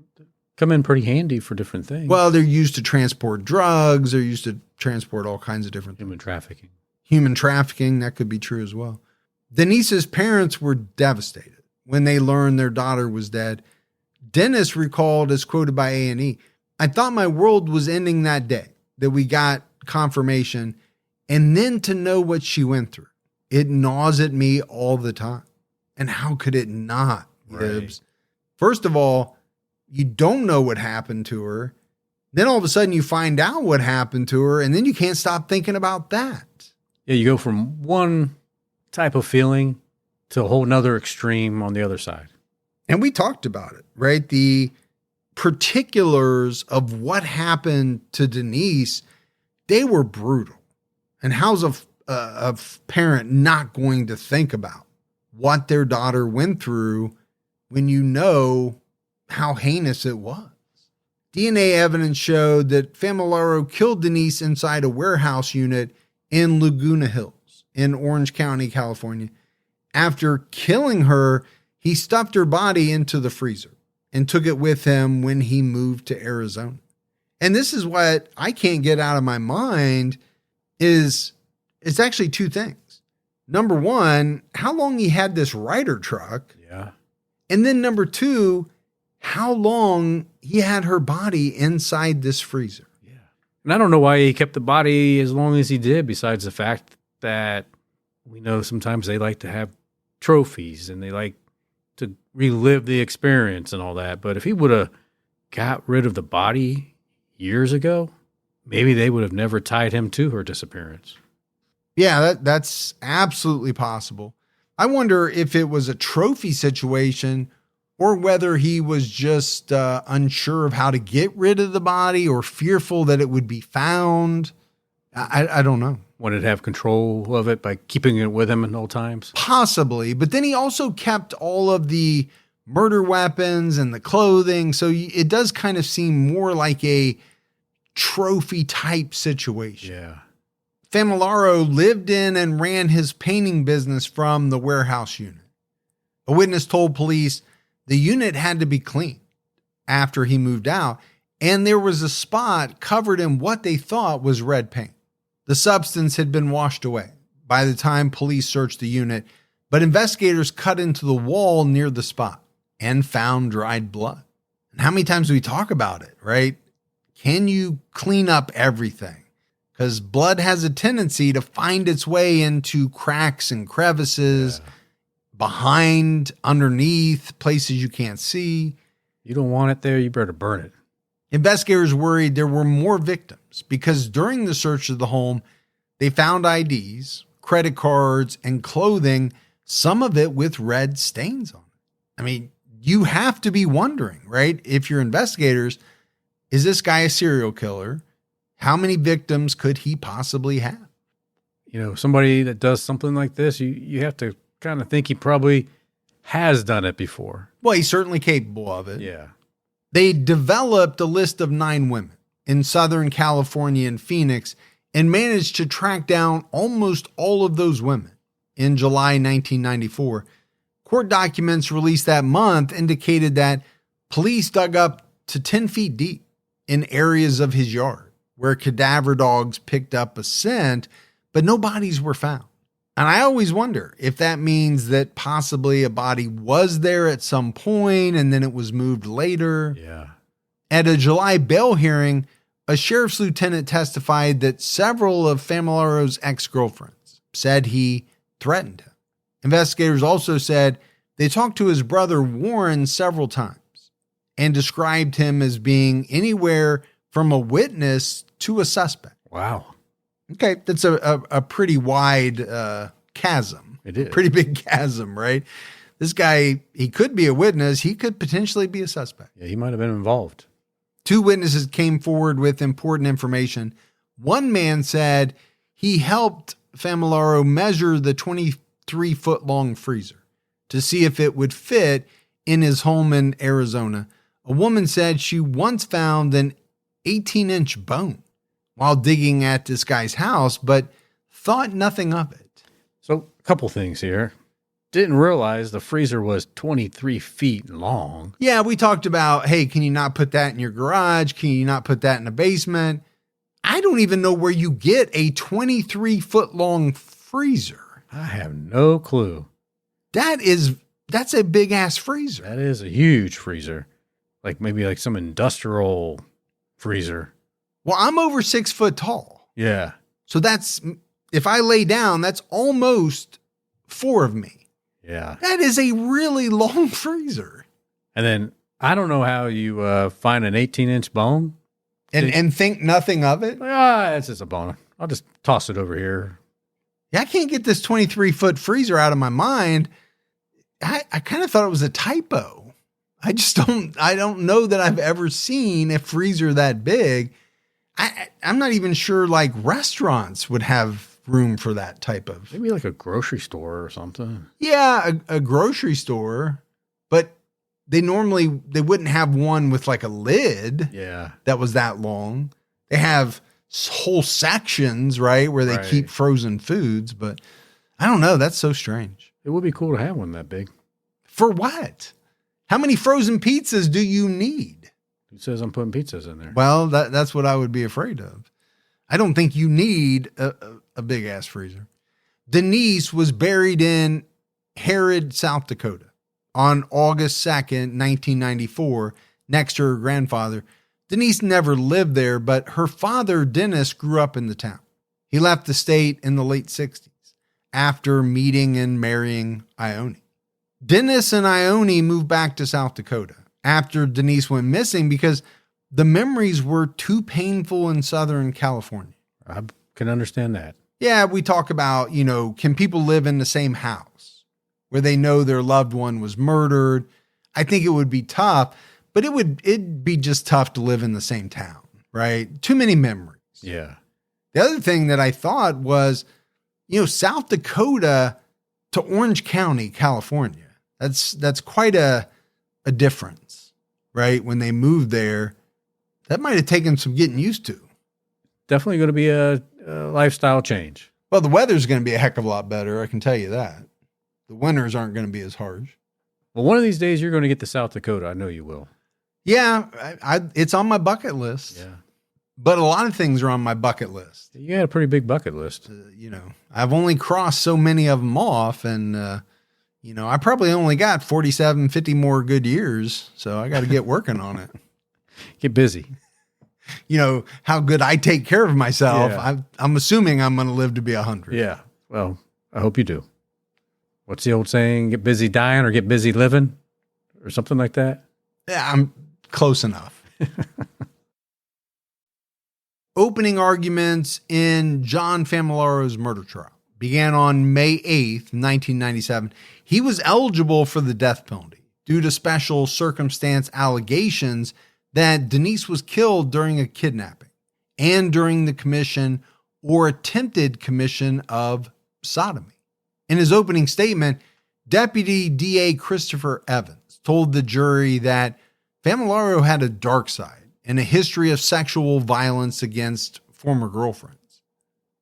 Come in pretty handy for different things. Well, they're used to transport drugs. They're used to transport all kinds of different things. Human trafficking, that could be true as well. Denise's parents were devastated when they learned their daughter was dead. Dennis recalled, as quoted by A&E, "I thought my world was ending that day that we got confirmation, and then to know what she went through. It gnaws at me all the time." And how could it not, Gibbs? Right. First of all, you don't know what happened to her. Then all of a sudden you find out what happened to her, and then you can't stop thinking about that. Yeah, you go from one type of feeling to a whole nother extreme on the other side. And we talked about it, right? The particulars of what happened to Denise, they were brutal. And how's a parent not going to think about what their daughter went through when you know how heinous it was? DNA evidence showed that Famalaro killed Denise inside a warehouse unit in Laguna Hills in Orange County, California. After killing her, he stuffed her body into the freezer and took it with him when he moved to Arizona. And this is what I can't get out of my mind is it's actually two things. Number one, how long he had this Ryder truck. Yeah. And then number two, how long he had her body inside this freezer. Yeah. And I don't know why he kept the body as long as he did, besides the fact that we know sometimes they like to have trophies and they like to relive the experience and all that. But if he would have got rid of the body years ago, maybe they would have never tied him to her disappearance. Yeah, that's absolutely possible. I wonder if it was a trophy situation or whether he was just unsure of how to get rid of the body or fearful that it would be found. I don't know. Wanted to have control of it by keeping it with him at all times? Possibly. But then he also kept all of the murder weapons and the clothing. So it does kind of seem more like a trophy type situation. Yeah. Famalaro lived in and ran his painting business from the warehouse unit. A witness told police the unit had to be cleaned after he moved out, and there was a spot covered in what they thought was red paint. The substance had been washed away by the time police searched the unit, but investigators cut into the wall near the spot and found dried blood. And how many times do we talk about it, right? Can you clean up everything? Because blood has a tendency to find its way into cracks and crevices, behind, underneath, places you can't see. You don't want it there, you better burn it. Investigators worried there were more victims because during the search of the home, they found IDs, credit cards, and clothing, some of it with red stains on it. I mean, you have to be wondering, right? If you're investigators, is this guy a serial killer? How many victims could he possibly have? Somebody that does something like this, you have to kind of think he probably has done it before. Well, he's certainly capable of it. Yeah. They developed a list of 9 women in Southern California and Phoenix and managed to track down almost all of those women in July 1994. Court documents released that month indicated that police dug up to 10 feet deep in areas of his yard where cadaver dogs picked up a scent, but no bodies were found. And I always wonder if that means that possibly a body was there at some point and then it was moved later. Yeah. At a July bail hearing, a sheriff's lieutenant testified that several of Famalaro's ex-girlfriends said he threatened him. Investigators also said they talked to his brother Warren several times and described him as being anywhere from a witness to a suspect. Wow. Okay, that's a pretty wide chasm. It is. Pretty big chasm, right? This guy, he could be a witness. He could potentially be a suspect. Yeah, he might have been involved. 2 witnesses came forward with important information. One man said he helped Famalaro measure the 23-foot-long freezer to see if it would fit in his home in Arizona. A woman said she once found an 18-inch bone while digging at this guy's house, but thought nothing of it. So, a couple things here. Didn't realize the freezer was 23 feet long. Yeah, we talked about, hey, can you not put that in your garage? Can you not put that in a basement? I don't even know where you get a 23-foot-long freezer. I have no clue. That's a big-ass freezer. That is a huge freezer. Maybe like some industrial freezer. Well, I'm over 6 foot tall. Yeah. So if I lay down, that's almost 4 of me. Yeah. That is a really long freezer. And then I don't know how you find an 18-inch bone. And think nothing of it. It's just a bone. I'll just toss it over here. Yeah, I can't get this 23-foot freezer out of my mind. I kind of thought it was a typo. I don't know that I've ever seen a freezer that big. I'm not even sure restaurants would have room for that type of. Maybe like a grocery store or something. Yeah, a grocery store, but they wouldn't have one with a lid. Yeah. That was that long. They have whole sections, right, where they keep frozen foods, but I don't know. That's so strange. It would be cool to have one that big. For what? How many frozen pizzas do you need? Who says I'm putting pizzas in there? Well, that's what I would be afraid of. I don't think you need a big ass freezer. Denise was buried in Harrod, South Dakota on August 2nd, 1994, next to her grandfather. Denise never lived there, but her father, Dennis, grew up in the town. He left the state in the late 60s after meeting and marrying Ione. Dennis and Ione moved back to South Dakota after Denise went missing because the memories were too painful in Southern California. I can understand that. Yeah, we talk about, can people live in the same house where they know their loved one was murdered? I think it would be tough, but it'd be just tough to live in the same town, right? Too many memories. Yeah. The other thing that I thought was, South Dakota to Orange County, California. That's quite a difference, right? When they moved there, that might have taken some getting used to. Definitely going to be a lifestyle change. Well, the weather's going to be a heck of a lot better. I can tell you that. The winters aren't going to be as harsh. Well, one of these days you're going to get to South Dakota. I know you will. Yeah, it's on my bucket list. Yeah. But a lot of things are on my bucket list. You got a pretty big bucket list. I've only crossed so many of them off, and I probably only got 47, 50 more good years, so I got to get working on it. Get busy. How good I take care of myself. Yeah. I'm assuming I'm going to live to be 100. Yeah. Well, I hope you do. What's the old saying? Get busy dying or get busy living or something like that? Yeah, I'm close enough. Opening arguments in John Famalaro's murder trial began on May 8th, 1997. He was eligible for the death penalty due to special circumstance allegations that Denise was killed during a kidnapping and during the commission or attempted commission of sodomy. In his opening statement, Deputy DA Christopher Evans told the jury that Famalaro had a dark side and a history of sexual violence against former girlfriends.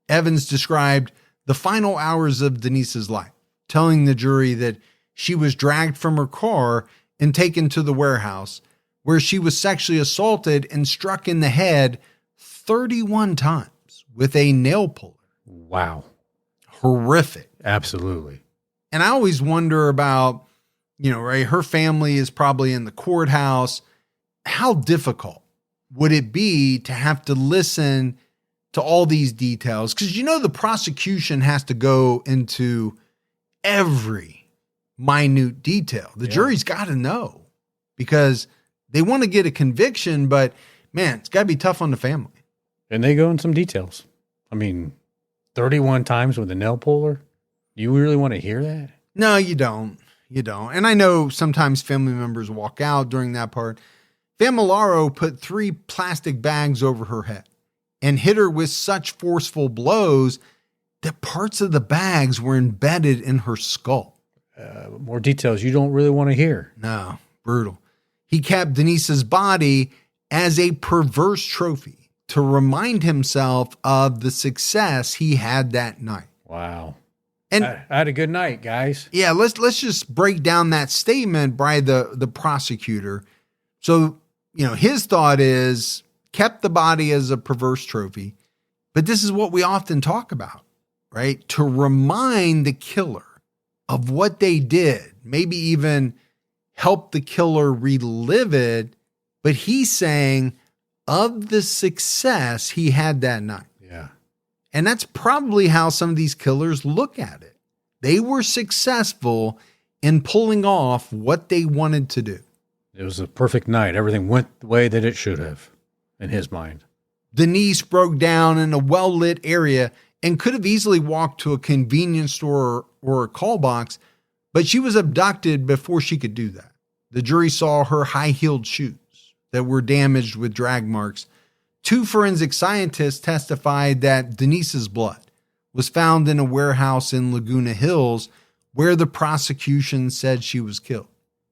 Evans described the final hours of Denise's life, telling the jury that she was dragged from her car and taken to the warehouse, where she was sexually assaulted and struck in the head 31 times with a nail puller. Wow. Horrific. Absolutely. And I always wonder about, right, her family is probably in the courthouse. How difficult would it be to have to listen to all these details? Because the prosecution has to go into every minute detail. The jury's got to know because they want to get a conviction, but man, it's got to be tough on the family. And they go in some details. I mean, 31 times with a nail puller. You really want to hear that? No, you don't. You don't. And I know sometimes family members walk out during that part. Famalaro put 3 plastic bags over her head and hit her with such forceful blows that parts of the bags were embedded in her skull. More details you don't really want to hear. No, brutal. He kept Denise's body as a perverse trophy to remind himself of the success he had that night. Wow. And I had a good night, guys. Yeah, let's just break down that statement by the prosecutor. So, his thought is kept the body as a perverse trophy, but this is what we often talk about, right? To remind the killer of what they did, maybe even help the killer relive it, but he's saying of the success he had that night. Yeah. And that's probably how some of these killers look at it. They were successful in pulling off what they wanted to do. It was a perfect night. Everything went the way that it should have, in his mind. Denise broke down in a well-lit area and could have easily walked to a convenience store or a call box, but she was abducted before she could do that. The jury saw her high-heeled shoes that were damaged with drag marks. 2 forensic scientists testified that Denise's blood was found in a warehouse in Laguna Hills where the prosecution said she was killed.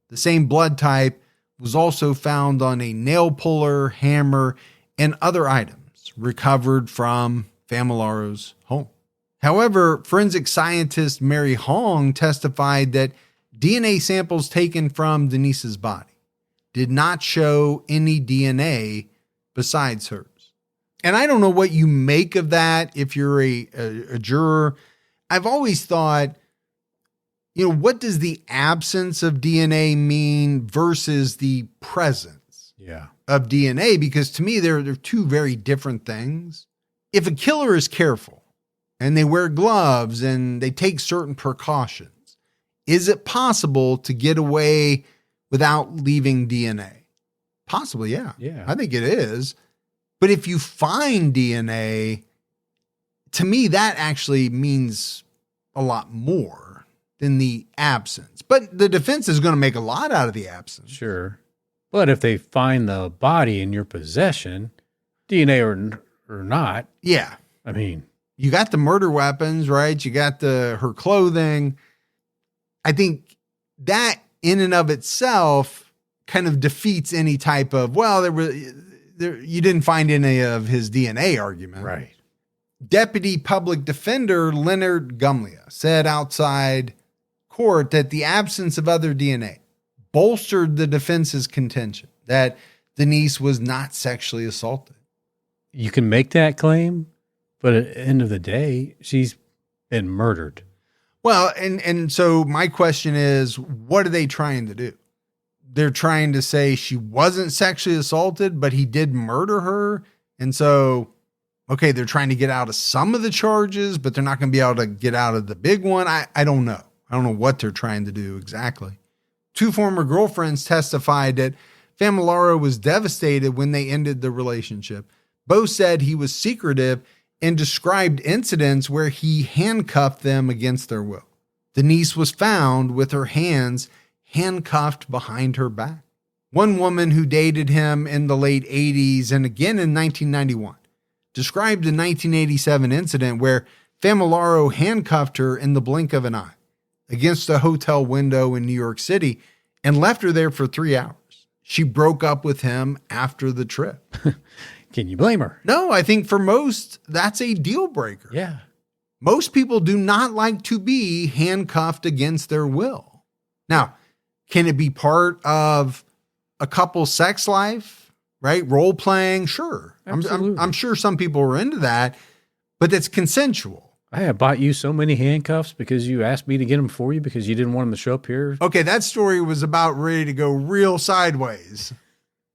The same blood type was also found on a nail puller, hammer, and other items recovered from Famalaro's home. However, forensic scientist Mary Hong testified that DNA samples taken from Denise's body did not show any DNA besides hers. And I don't know what you make of that if you're a juror. I've always thought, what does the absence of DNA mean versus the presence of DNA? Because to me, they're 2 very different things. If a killer is careful and they wear gloves and they take certain precautions, is it possible to get away without leaving DNA? Possibly, yeah. Yeah. I think it is. But if you find DNA, to me, that actually means a lot more than the absence. But the defense is going to make a lot out of the absence. Sure. But if they find the body in your possession, DNA or not. Yeah. I mean, you got the murder weapons, right? You got her clothing. I think that in and of itself kind of defeats any type of, you didn't find any of his DNA argument. Right. Deputy Public Defender Leonard Gumlia said outside court that the absence of other DNA bolstered the defense's contention that Denise was not sexually assaulted. You can make that claim, but at the end of the day, she's been murdered. Well, and so my question is, what are they trying to do? They're trying to say she wasn't sexually assaulted, but he did murder her. And so, okay, they're trying to get out of some of the charges, but they're not going to be able to get out of the big one. I don't know. I don't know what they're trying to do exactly. 2 former girlfriends testified that Famalaro was devastated when they ended the relationship. Both said he was secretive and described incidents where he handcuffed them against their will. Denise was found with her hands handcuffed behind her back. One woman who dated him in the late 80s and again in 1991 described a 1987 incident where Famalaro handcuffed her in the blink of an eye against a hotel window in New York City and left her there for 3 hours. She broke up with him after the trip. Can you blame her? No, I think for most, that's a deal breaker. Yeah. Most people do not like to be handcuffed against their will. Now, can it be part of a couple's sex life, right? Role playing? Sure. I'm sure some people are into that, but it's consensual. I have bought you so many handcuffs because you asked me to get them for you because you didn't want them to show up here. Okay, that story was about ready to go real sideways.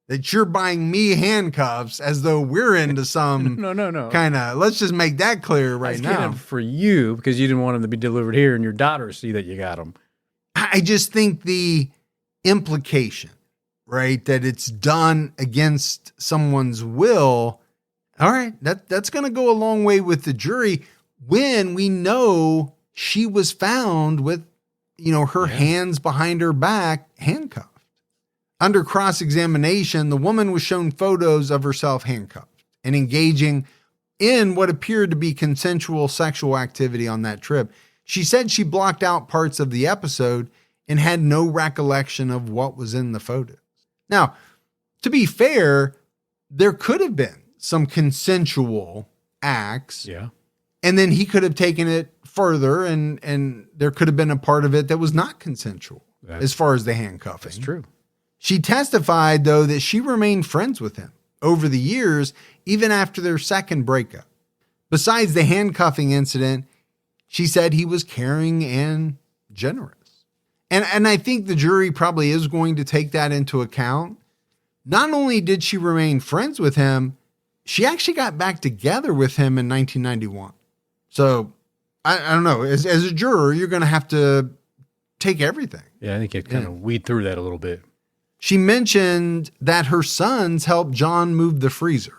That you're buying me handcuffs as though we're into some No. kind of, let's just make that clear right now. Them for you because you didn't want them to be delivered here and your daughter see that you got them. I just think the implication, right, that it's done against someone's will, all right, that's going to go a long way with the jury when we know she was found with, her hands behind her back, handcuffed. Under cross-examination, the woman was shown photos of herself handcuffed and engaging in what appeared to be consensual sexual activity on that trip. She said she blocked out parts of the episode and had no recollection of what was in the photos. Now, to be fair, there could have been some consensual acts. Yeah. And then he could have taken it further and there could have been a part of it that was not consensual as far as the handcuffing. That's true. She testified, though, that she remained friends with him over the years, even after their second breakup. Besides the handcuffing incident, she said he was caring and generous. And I think the jury probably is going to take that into account. Not only did she remain friends with him, she actually got back together with him in 1991. So, I don't know. As a juror, you're going to have to take everything. Yeah, I think it kind of weed through that a little bit. She mentioned that her sons helped John move the freezer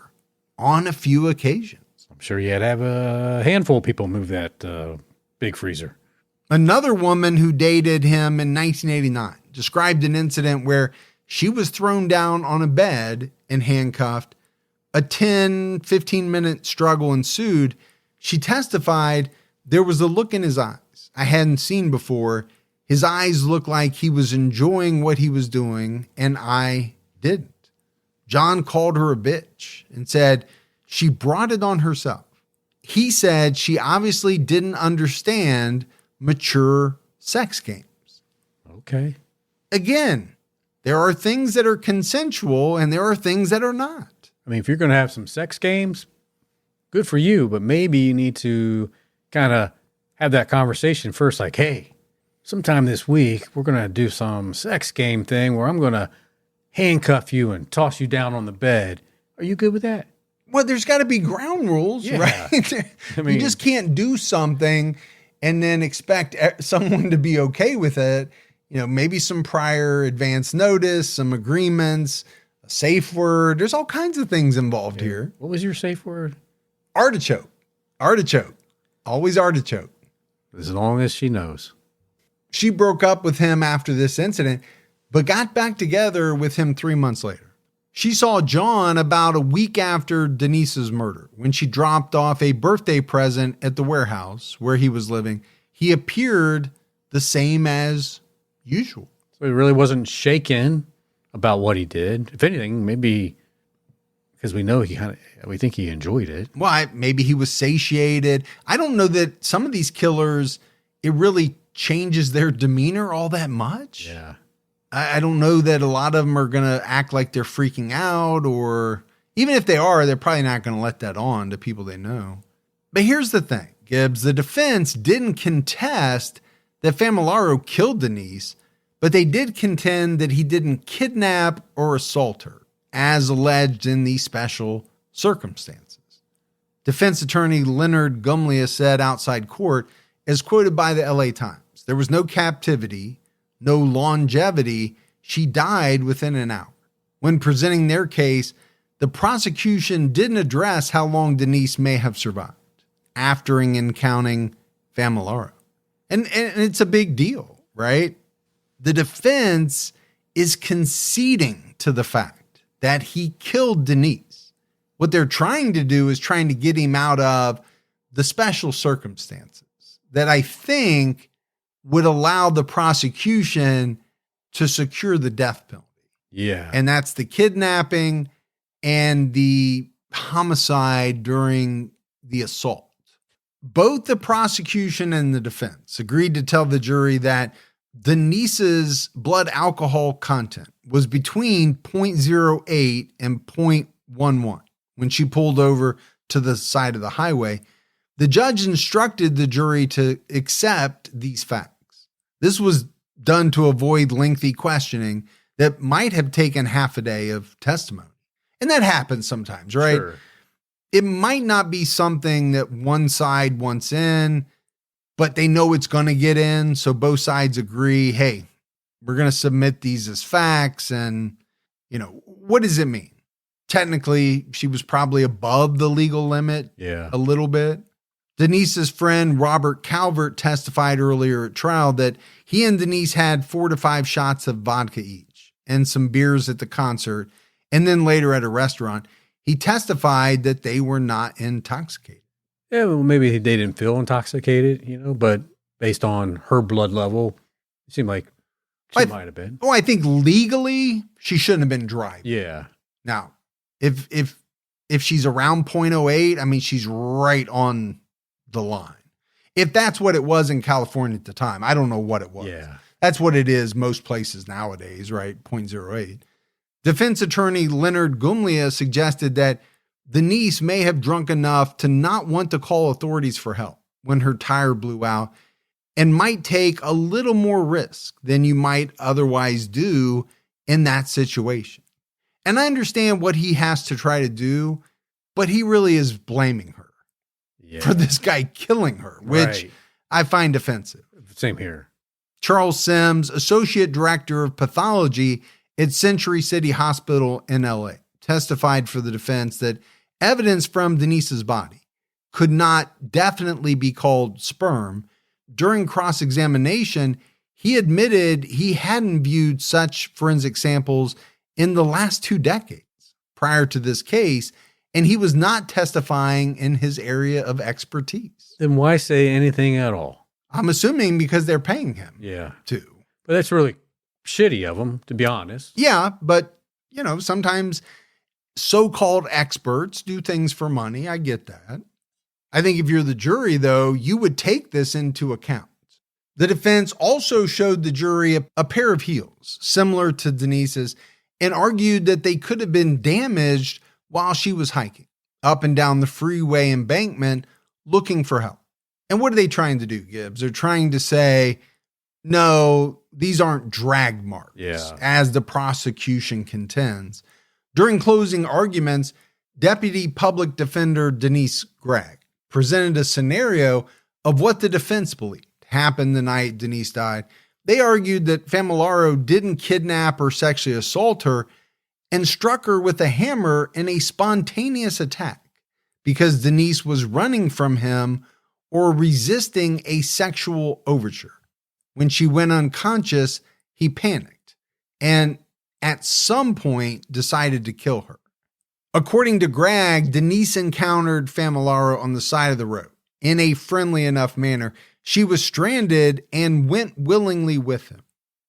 on a few occasions. I'm sure you had to have a handful of people move that big freezer. Another woman who dated him in 1989 described an incident where she was thrown down on a bed and handcuffed. A 10-15-minute struggle ensued. She testified there was a look in his eyes I hadn't seen before. His eyes looked like he was enjoying what he was doing, and I didn't. John called her a bitch and said she brought it on herself. He said she obviously didn't understand mature sex games. Okay. Again, there are things that are consensual and there are things that are not. I mean, if you're going to have some sex games, good for you, but maybe you need to kind of have that conversation first, like, hey, sometime this week, we're going to do some sex game thing where I'm going to handcuff you and toss you down on the bed. Are you good with that? Well, there's got to be ground rules, right? I mean, you just can't do something and then expect someone to be okay with it. Maybe some prior advance notice, some agreements, a safe word. There's all kinds of things involved here. What was your safe word? Artichoke. Artichoke. Always artichoke. As long as she knows. She broke up with him after this incident, but got back together with him 3 months later. She saw John about a week after Denise's murder when she dropped off a birthday present at the warehouse where he was living. He appeared the same as usual. So he really wasn't shaken about what he did. If anything, maybe because we know we think he enjoyed it. Well, maybe he was satiated. I don't know that some of these killers, it really changes their demeanor all that much. Yeah. I don't know that a lot of them are going to act like they're freaking out, or even if they are, they're probably not going to let that on to people they know. But here's the thing, Gibbs, the defense didn't contest that Famalaro killed Denise, but they did contend that he didn't kidnap or assault her, as alleged in these special circumstances. Defense attorney Leonard Gumlia said outside court, as quoted by the LA Times, there was no captivity, no longevity. She died within an hour. When presenting their case, the prosecution didn't address how long Denise may have survived after encountering Famalaro. And it's a big deal, right? the defense is conceding to the fact that he killed Denise. What they're trying to do is trying to get him out of the special circumstances that I think would allow the prosecution to secure the death penalty. Yeah. And that's the kidnapping and the homicide during the assault. Both the prosecution and the defense agreed to tell the jury that Denise's blood alcohol content was between 0.08 and 0.11 when she pulled over to the side of the highway. The judge instructed the jury to accept these facts. This was done to avoid lengthy questioning that might have taken half a day of testimony. And that happens sometimes, right? Sure. It might not be something that one side wants in, but they know it's going to get in. So both sides agree, hey, we're going to submit these as facts. And, what does it mean? Technically, she was probably above the legal limit a little bit. Denise's friend, Robert Calvert, testified earlier at trial that he and Denise had 4 to 5 shots of vodka each and some beers at the concert. And then later at a restaurant, he testified that they were not intoxicated. Yeah, well, maybe they didn't feel intoxicated, but based on her blood level, it seemed like she might have been. Oh, I think legally she shouldn't have been driving. Yeah. Now, if she's around 0.08, I mean, she's right on the line. If that's what it was in California at the time, I don't know what it was. Yeah. That's what it is most places nowadays, right? 0.08. Defense attorney Leonard Gumlia suggested that Denise may have drunk enough to not want to call authorities for help when her tire blew out and might take a little more risk than you might otherwise do in that situation. And I understand what he has to try to do, but he really is blaming her for this guy killing her, which I find offensive. Same here. Charles Sims, associate director of pathology at Century City Hospital in LA, testified for the defense that evidence from Denise's body could not definitely be called sperm. During cross-examination, he admitted he hadn't viewed such forensic samples in the last 2 decades prior to this case, and he was not testifying in his area of expertise. Then why say anything at all? I'm assuming because they're paying him to. But that's really shitty of them, to be honest. Yeah, but, sometimes so-called experts do things for money. I get that. I think if you're the jury, though, you would take this into account. The defense also showed the jury a pair of heels similar to Denise's and argued that they could have been damaged while she was hiking up and down the freeway embankment looking for help. And what are they trying to do, Gibbs? They're trying to say, no, these aren't drag marks, as the prosecution contends. During closing arguments, Deputy Public Defender Denise Gregg presented a scenario of what the defense believed happened the night Denise died. They argued that Famalaro didn't kidnap or sexually assault her and struck her with a hammer in a spontaneous attack because Denise was running from him or resisting a sexual overture. When she went unconscious, he panicked and at some point decided to kill her. According to Gregg, Denise encountered Famalaro on the side of the road in a friendly enough manner. She was stranded and went willingly with him.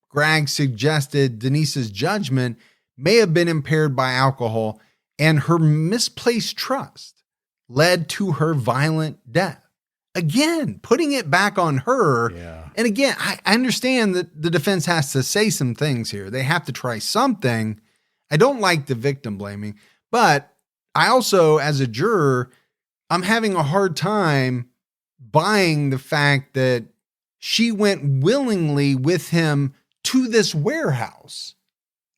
Gregg suggested Denise's judgment may have been impaired by alcohol and her misplaced trust led to her violent death. Again, putting it back on her. Yeah. And again, I understand that the defense has to say some things here. They have to try something. I don't like the victim blaming, but I also, as a juror, I'm having a hard time buying the fact that she went willingly with him to this warehouse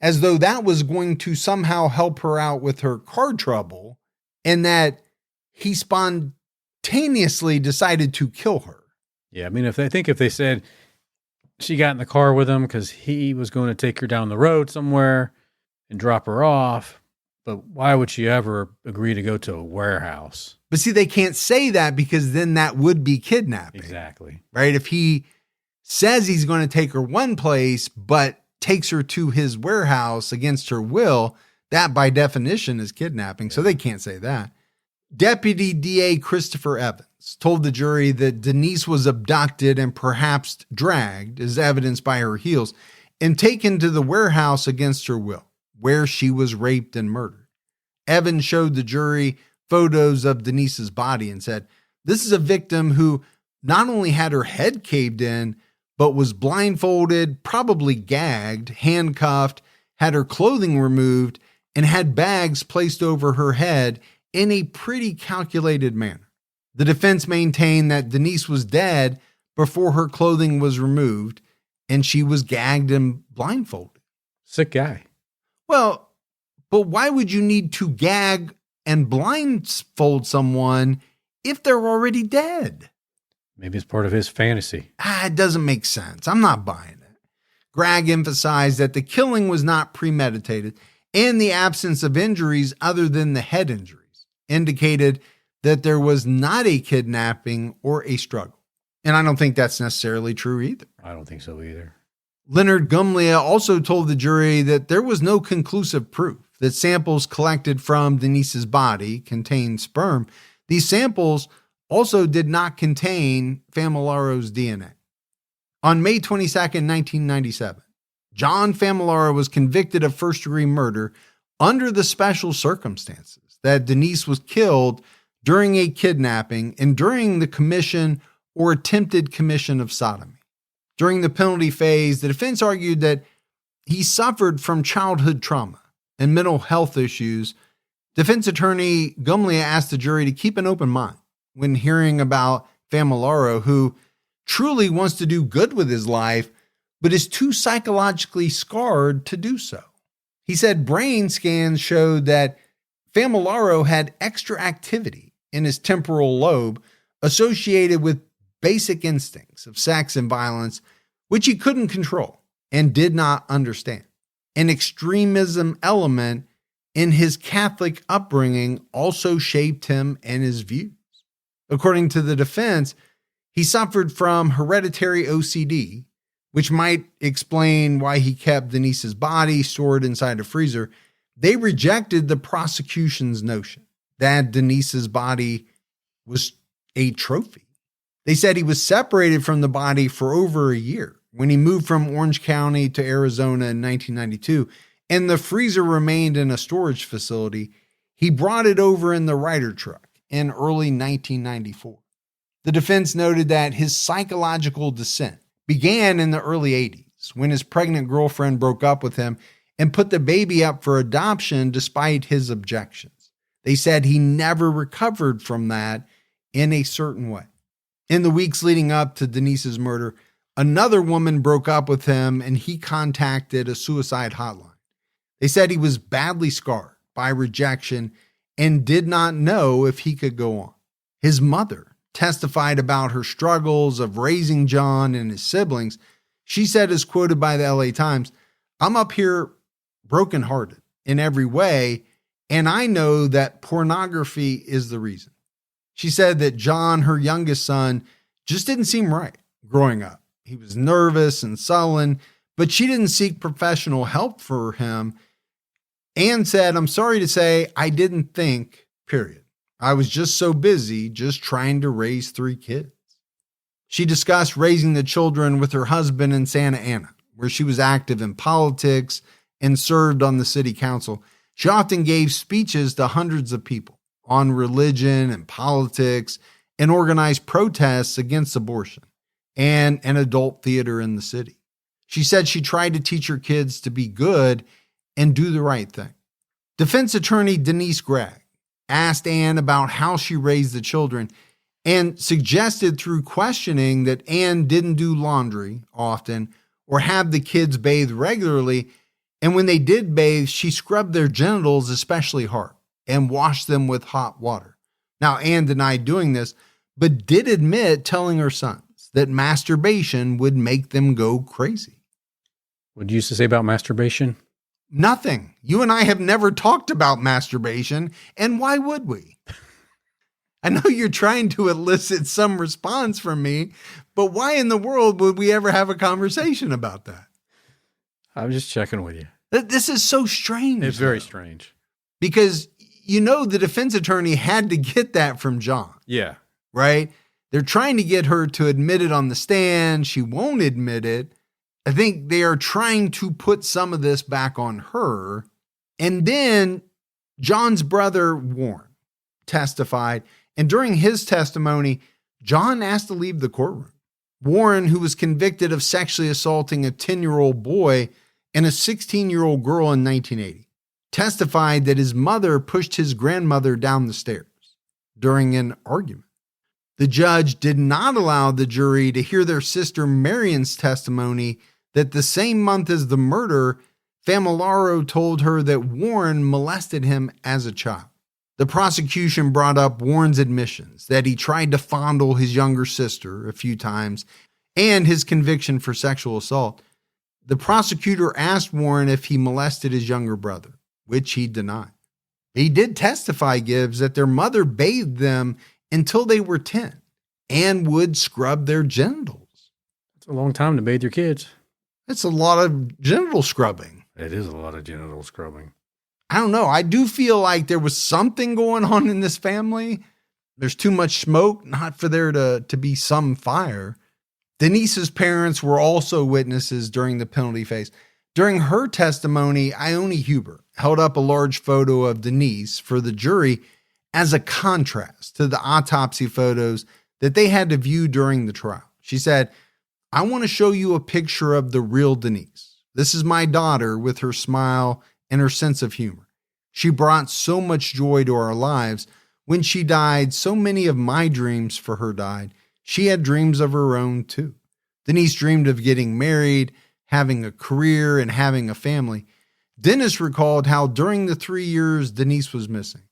as though that was going to somehow help her out with her car trouble and that he spontaneously decided to kill her. Yeah, I mean, if they said she got in the car with him because he was going to take her down the road somewhere and drop her off, but why would she ever agree to go to a warehouse? But see, they can't say that because then that would be kidnapping. Exactly. Right? If he says he's going to take her one place, but takes her to his warehouse against her will, that by definition is kidnapping. So they can't say that. Deputy DA Christopher Evans told the jury that Denise was abducted and perhaps dragged, as evidenced by her heels, and taken to the warehouse against her will, where she was raped and murdered. Evans showed the jury photos of Denise's body and said, "This is a victim who not only had her head caved in, but was blindfolded, probably gagged, handcuffed, had her clothing removed, and had bags placed over her head in a pretty calculated manner." The defense maintained that Denise was dead before her clothing was removed, and she was gagged and blindfolded. Sick guy. Well, but why would you need to gag and blindfold someone if they're already dead? Maybe it's part of his fantasy. It doesn't make sense. I'm not buying it. Gregg emphasized that the killing was not premeditated, and the absence of injuries other than the head injuries indicated that there was not a kidnapping or a struggle. And I don't think that's necessarily true either. I don't think so either. Leonard Gumlia also told the jury that there was no conclusive proof that samples collected from Denise's body contained sperm. These samples also did not contain Famalaro's DNA. On May 22nd, 1997, John Famalaro was convicted of first-degree murder under the special circumstances that Denise was killed during a kidnapping and during the commission or attempted commission of sodomy. During the penalty phase, the defense argued that he suffered from childhood trauma and mental health issues. Defense attorney Gumlia asked the jury to keep an open mind when hearing about Famalaro, who truly wants to do good with his life, but is too psychologically scarred to do so. He said brain scans showed that Famalaro had extra activity in his temporal lobe associated with basic instincts of sex and violence, which he couldn't control and did not understand. An extremism element in his Catholic upbringing also shaped him and his views. According to the defense, he suffered from hereditary OCD, which might explain why he kept Denise's body stored inside a freezer. They rejected the prosecution's notion that Denise's body was a trophy. They said he was separated from the body for over a year when he moved from Orange County to Arizona in 1992, and the freezer remained in a storage facility. He brought it over in the Ryder truck in early 1994. The defense noted that his psychological descent began in the early 80s when his pregnant girlfriend broke up with him and put the baby up for adoption despite his objections. They said he never recovered from that in a certain way. In the weeks leading up to Denise's murder, another woman broke up with him and he contacted a suicide hotline. They said he was badly scarred by rejection and did not know if he could go on. His mother testified about her struggles of raising John and his siblings. She said, as quoted by the LA Times, "I'm up here brokenhearted in every way, and I know that pornography is the reason." She said that John, her youngest son, just didn't seem right growing up. He was nervous and sullen, but she didn't seek professional help for him. Anne said, "I'm sorry to say, I didn't think, period. I was just so busy just trying to raise 3 kids." She discussed raising the children with her husband in Santa Ana, where she was active in politics and served on the city council. She often gave speeches to hundreds of people on religion and politics and organized protests against abortion and an adult theater in the city. She said she tried to teach her kids to be good and do the right thing. Defense attorney Denise Gregg asked Anne about how she raised the children and suggested through questioning that Anne didn't do laundry often or have the kids bathe regularly. And when they did bathe, she scrubbed their genitals especially hard and washed them with hot water. Now, Anne denied doing this, but did admit telling her sons that masturbation would make them go crazy. What do you used to say about masturbation? Nothing. You and I have never talked about masturbation, and why would we? I know you're trying to elicit some response from me, but why in the world would we ever have a conversation about that? I'm just checking with you. This is so strange. It's very strange. Because, the defense attorney had to get that from John. Yeah. Right? They're trying to get her to admit it on the stand. She won't admit it. I think they are trying to put some of this back on her. And then John's brother, Warren, testified. And during his testimony, John asked to leave the courtroom. Warren, who was convicted of sexually assaulting a 10-year-old boy and a 16-year-old girl in 1980, testified that his mother pushed his grandmother down the stairs during an argument. The judge did not allow the jury to hear their sister Marion's testimony that the same month as the murder, Famalaro told her that Warren molested him as a child. The prosecution brought up Warren's admissions that he tried to fondle his younger sister a few times and his conviction for sexual assault. The prosecutor asked Warren if he molested his younger brother, which he denied. He did testify, Gibbs, that their mother bathed them until they were 10 and would scrub their genitals. It's a long time to bathe your kids. It's a lot of genital scrubbing. It is a lot of genital scrubbing. I don't know. I do feel like there was something going on in this family. There's too much smoke, not for there to be some fire. Denise's parents were also witnesses during the penalty phase. During her testimony, Ione Huber held up a large photo of Denise for the jury as a contrast to the autopsy photos that they had to view during the trial. She said, "I want to show you a picture of the real Denise. This is my daughter with her smile and her sense of humor. She brought so much joy to our lives. When she died, so many of my dreams for her died. She had dreams of her own too. Denise dreamed of getting married, having a career, and having a family." Dennis recalled how during the 3 years Denise was missing,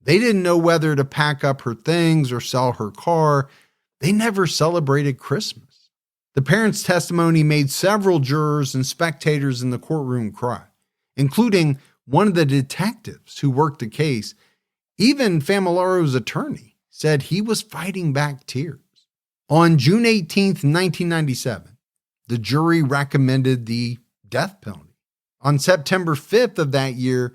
they didn't know whether to pack up her things or sell her car. They never celebrated Christmas. The parents' testimony made several jurors and spectators in the courtroom cry, including one of the detectives who worked the case. Even Famalaro's attorney said he was fighting back tears. On June 18th, 1997, the jury recommended the death penalty. On September 5th of that year,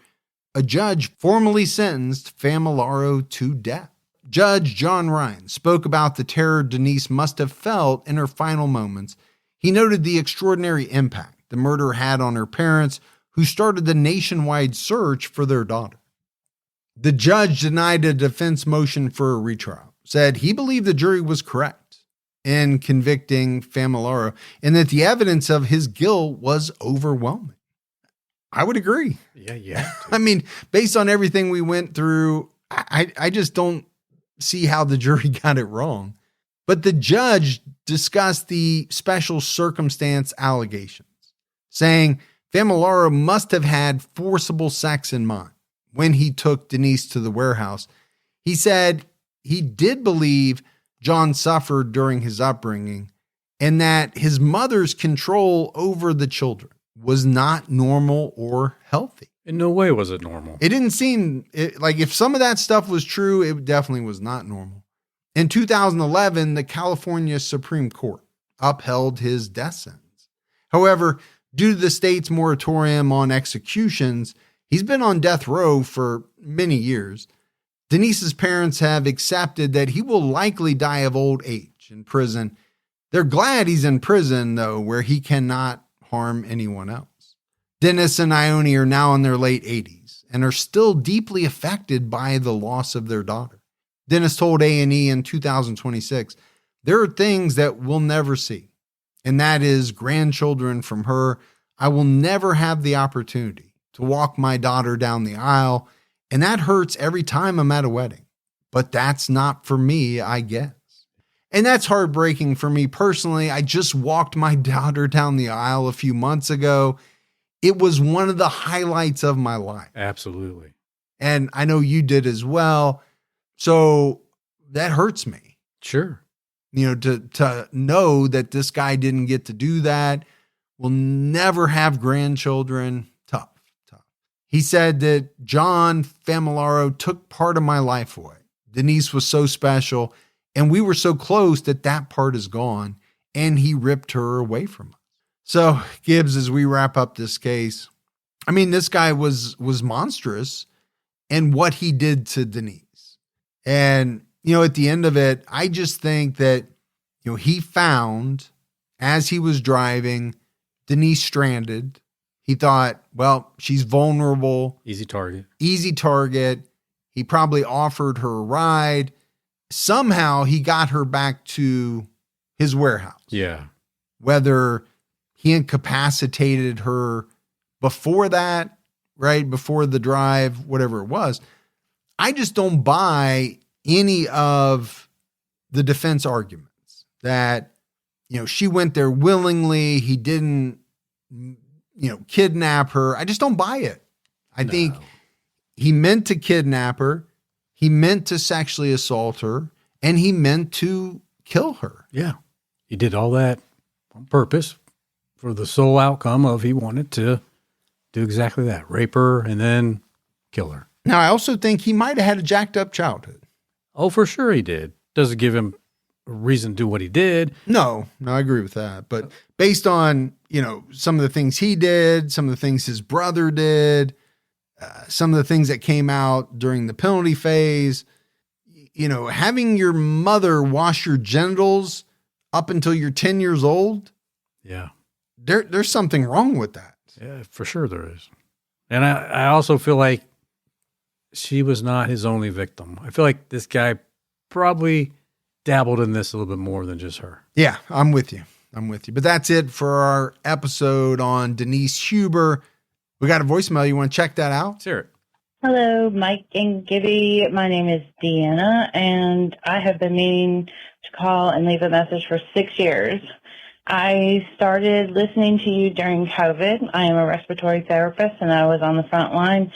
a judge formally sentenced Famalaro to death. Judge John Ryan spoke about the terror Denise must have felt in her final moments. He noted the extraordinary impact the murder had on her parents, who started the nationwide search for their daughter. The judge denied a defense motion for a retrial, said he believed the jury was correct in convicting Famalaro and that the evidence of his guilt was overwhelming. I would agree. Yeah. I mean, based on everything we went through, I just don't see how the jury got it wrong. But the judge discussed the special circumstance allegations, saying Famalaro must have had forcible sex in mind when he took Denise to the warehouse. He said he did believe John suffered during his upbringing and that his mother's control over the children was not normal or healthy. In no way was it normal. It didn't seem like if some of that stuff was true, it definitely was not normal. In 2011, the California Supreme Court upheld his death sentence. However, due to the state's moratorium on executions, he's been on death row for many years. Denise's parents have accepted that he will likely die of old age in prison. They're glad he's in prison, though, where he cannot harm anyone else. Dennis and Ione are now in their late 80s and are still deeply affected by the loss of their daughter. Dennis told A&E in 2026, "There are things that we'll never see, and that is grandchildren from her. I will never have the opportunity to walk my daughter down the aisle, and that hurts every time I'm at a wedding. But that's not for me, I guess." And that's heartbreaking for me personally. I just walked my daughter down the aisle a few months ago. It was one of the highlights of my life. Absolutely. And I know you did as well. So that hurts me. Sure. To know that this guy didn't get to do that, will never have grandchildren. Tough. He said that John Famalaro took part of my life away, Denise was so special. And we were so close that part is gone. And he ripped her away from us. So, Gibbs, as we wrap up this case, I mean, this guy was monstrous in what he did to Denise. And, at the end of it, I just think that, he found, as he was driving, Denise stranded. He thought, well, she's vulnerable. Easy target. He probably offered her a ride. Somehow he got her back to his warehouse. Yeah. Whether he incapacitated her before that, right? Before the drive, whatever it was. I just don't buy any of the defense arguments that, she went there willingly. He didn't, kidnap her. I just don't buy it. I think he meant to kidnap her. He meant to sexually assault her, and he meant to kill her. Yeah. He did all that on purpose for the sole outcome of he wanted to do exactly that, rape her and then kill her. Now, I also think he might have had a jacked up childhood. Oh, for sure he did. Doesn't give him a reason to do what he did. No, I agree with that. But based on, some of the things he did, some of the things his brother did, some of the things that came out during the penalty phase, having your mother wash your genitals up until you're 10 years old. Yeah. There's something wrong with that. Yeah, for sure there is. And I also feel like she was not his only victim. I feel like this guy probably dabbled in this a little bit more than just her. Yeah, I'm with you. But that's it for our episode on Denise Huber. We got a voicemail. You want to check that out? Let's hear it. Hello, Mike and Gibby. My name is Deanna, and I have been meaning to call and leave a message for 6 years. I started listening to you during COVID. I am a respiratory therapist, and I was on the front line.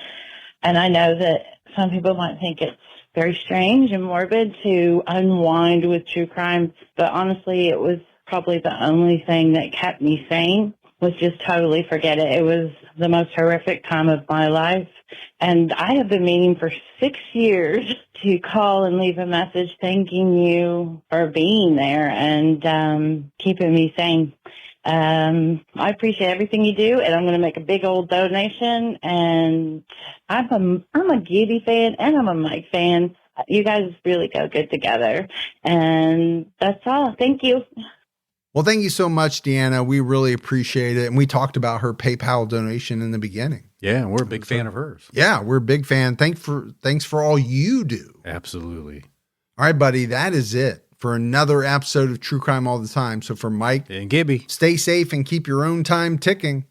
And I know that some people might think it's very strange and morbid to unwind with true crime, but honestly, it was probably the only thing that kept me sane, was just totally forget it. It was the most horrific time of my life. And I have been meaning for 6 years to call and leave a message thanking you for being there and keeping me sane. I appreciate everything you do, and I'm going to make a big old donation. And I'm a Gibby fan and I'm a Mike fan. You guys really go good together. And that's all. Thank you. Well, thank you so much, Deanna. We really appreciate it. And we talked about her PayPal donation in the beginning. Yeah, we're a big fan of hers. Yeah, we're a big fan. Thanks for all you do. Absolutely. All right, buddy, that is it for another episode of True Crime All the Time. So for Mike and Gibby, stay safe and keep your own time ticking.